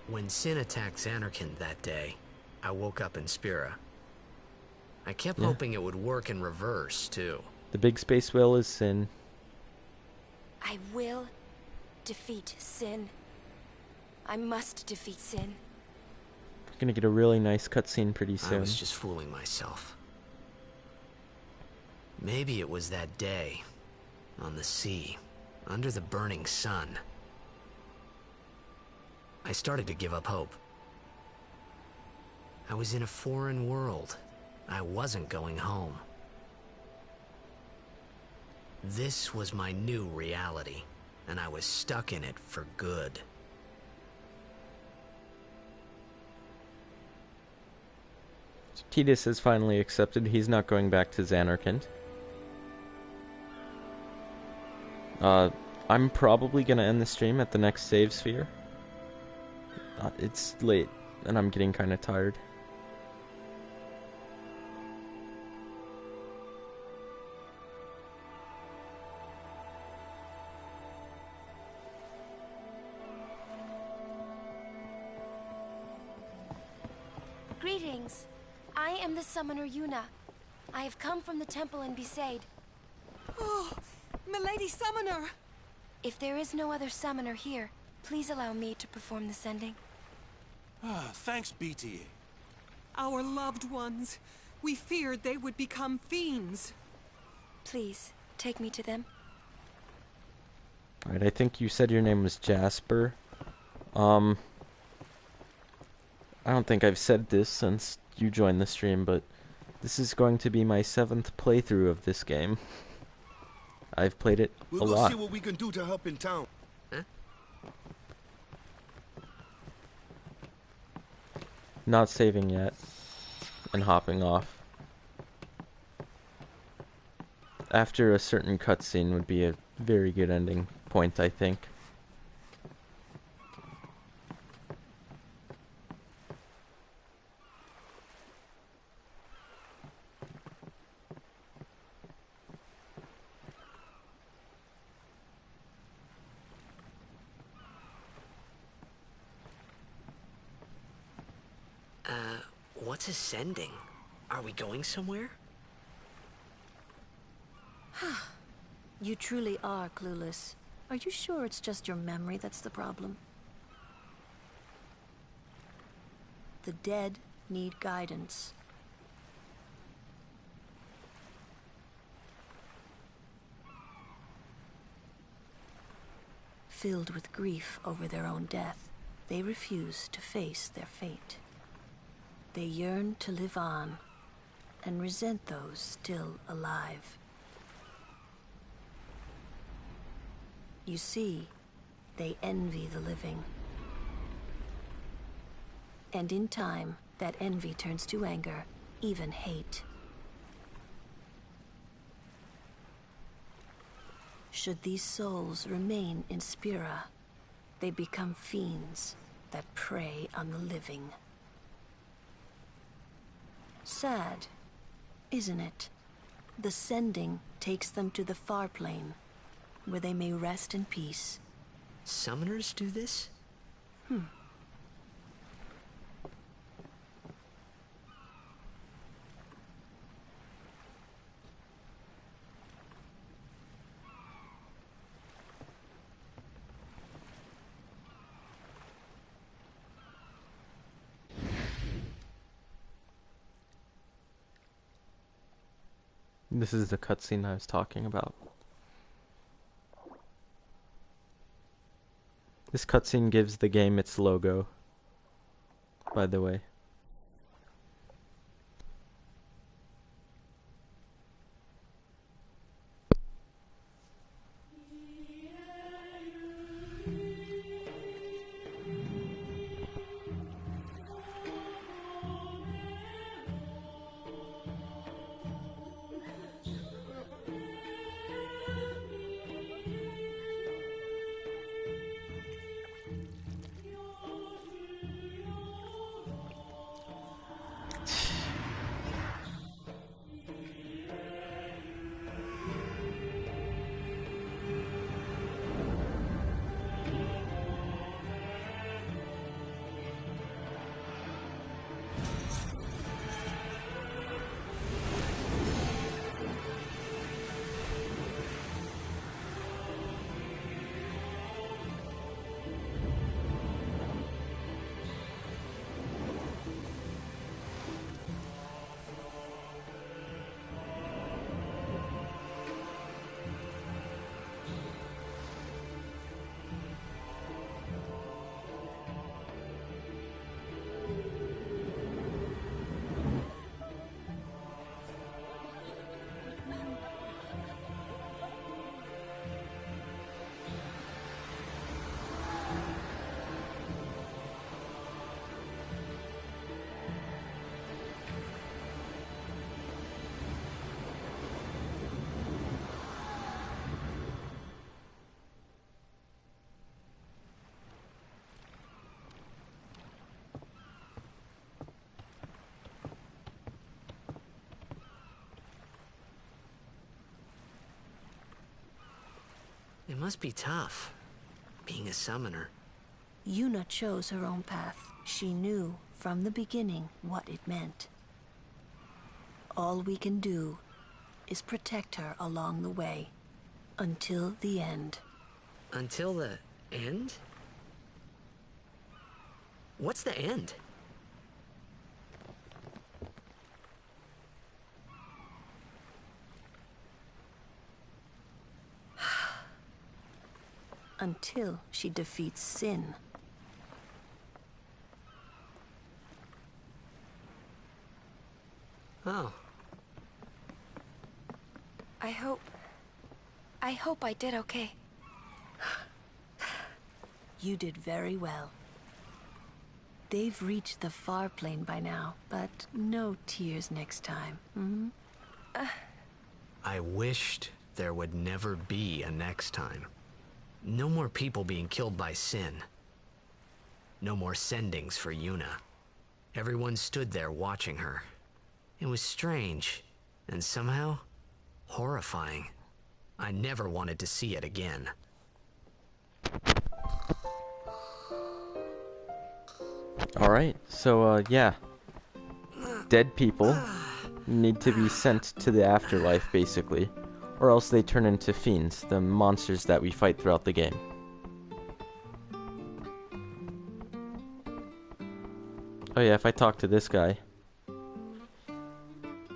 When Sin attacked Xanarkand that day, I woke up in Spira. I kept hoping it would work in reverse, too. The big space whale is Sin. I will defeat Sin. I must defeat Sin. We're gonna get a really nice cutscene pretty soon. I was just fooling myself. Maybe it was that day, on the sea, under the burning sun. I started to give up hope. I was in a foreign world. I wasn't going home. This was my new reality, and I was stuck in it for good. Tidus has finally accepted he's not going back to Xanarkand. I'm probably gonna end the stream at the next save sphere. It's late, and I'm getting kind of tired. Greetings. I am the summoner Yuna. I have come from the temple in Besaid. Oh, Milady Summoner! If there is no other summoner here, please allow me to perform the sending. Thanks, Pt2. Our loved ones. We feared they would become fiends. Please, take me to them. Alright, I think you said your name was Jasper. I don't think I've said this since you joined the stream, but this is going to be my 7th playthrough of this game. I've played it a lot. We'll go see what we can do to help in town. Not saving yet, and hopping off. After a certain cutscene would be a very good ending point, I think. What's ascending? Are we going somewhere? You truly are clueless. Are you sure it's just your memory that's the problem? The dead need guidance. Filled with grief over their own death, they refuse to face their fate. They yearn to live on, and resent those still alive. You see, they envy the living. And in time, that envy turns to anger, even hate. Should these souls remain in Spira, they become fiends that prey on the living. Sad, isn't it? The sending takes them to the far plane, where they may rest in peace. Summoners do this? This is the cutscene I was talking about. This cutscene gives the game its logo, by the way. It must be tough, being a summoner. Yuna chose her own path. She knew from the beginning what it meant. All we can do is protect her along the way, until the end. Until the end? What's the end? Until she defeats sin. Oh. I hope I did okay. You did very well. They've reached the far plane by now, but no tears next time. I wished there would never be a next time. No more people being killed by sin. No more sendings for Yuna. Everyone stood there watching her. It was strange, and somehow horrifying. I never wanted to see it again. Alright, so yeah. Dead people need to be sent to the afterlife, basically. Or else they turn into fiends, the monsters that we fight throughout the game. Oh yeah, if I talk to this guy,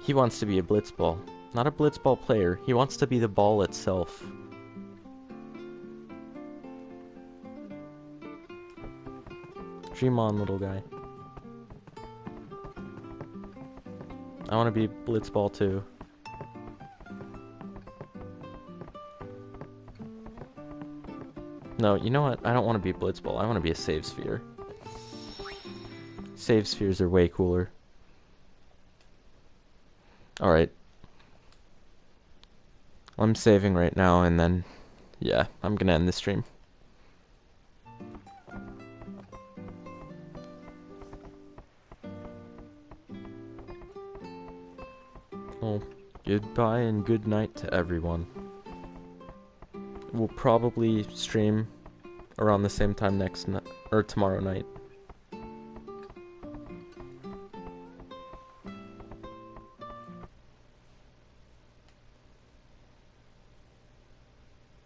he wants to be a blitzball. Not a blitzball player, he wants to be the ball itself. Dream on, little guy. I want to be blitzball too. No, you know what? I don't want to be blitzball. I want to be a save sphere. Save spheres are way cooler. Alright. I'm saving right now, and then yeah, I'm gonna end the stream. Well, goodbye and good night to everyone. We'll probably stream around the same time tomorrow night.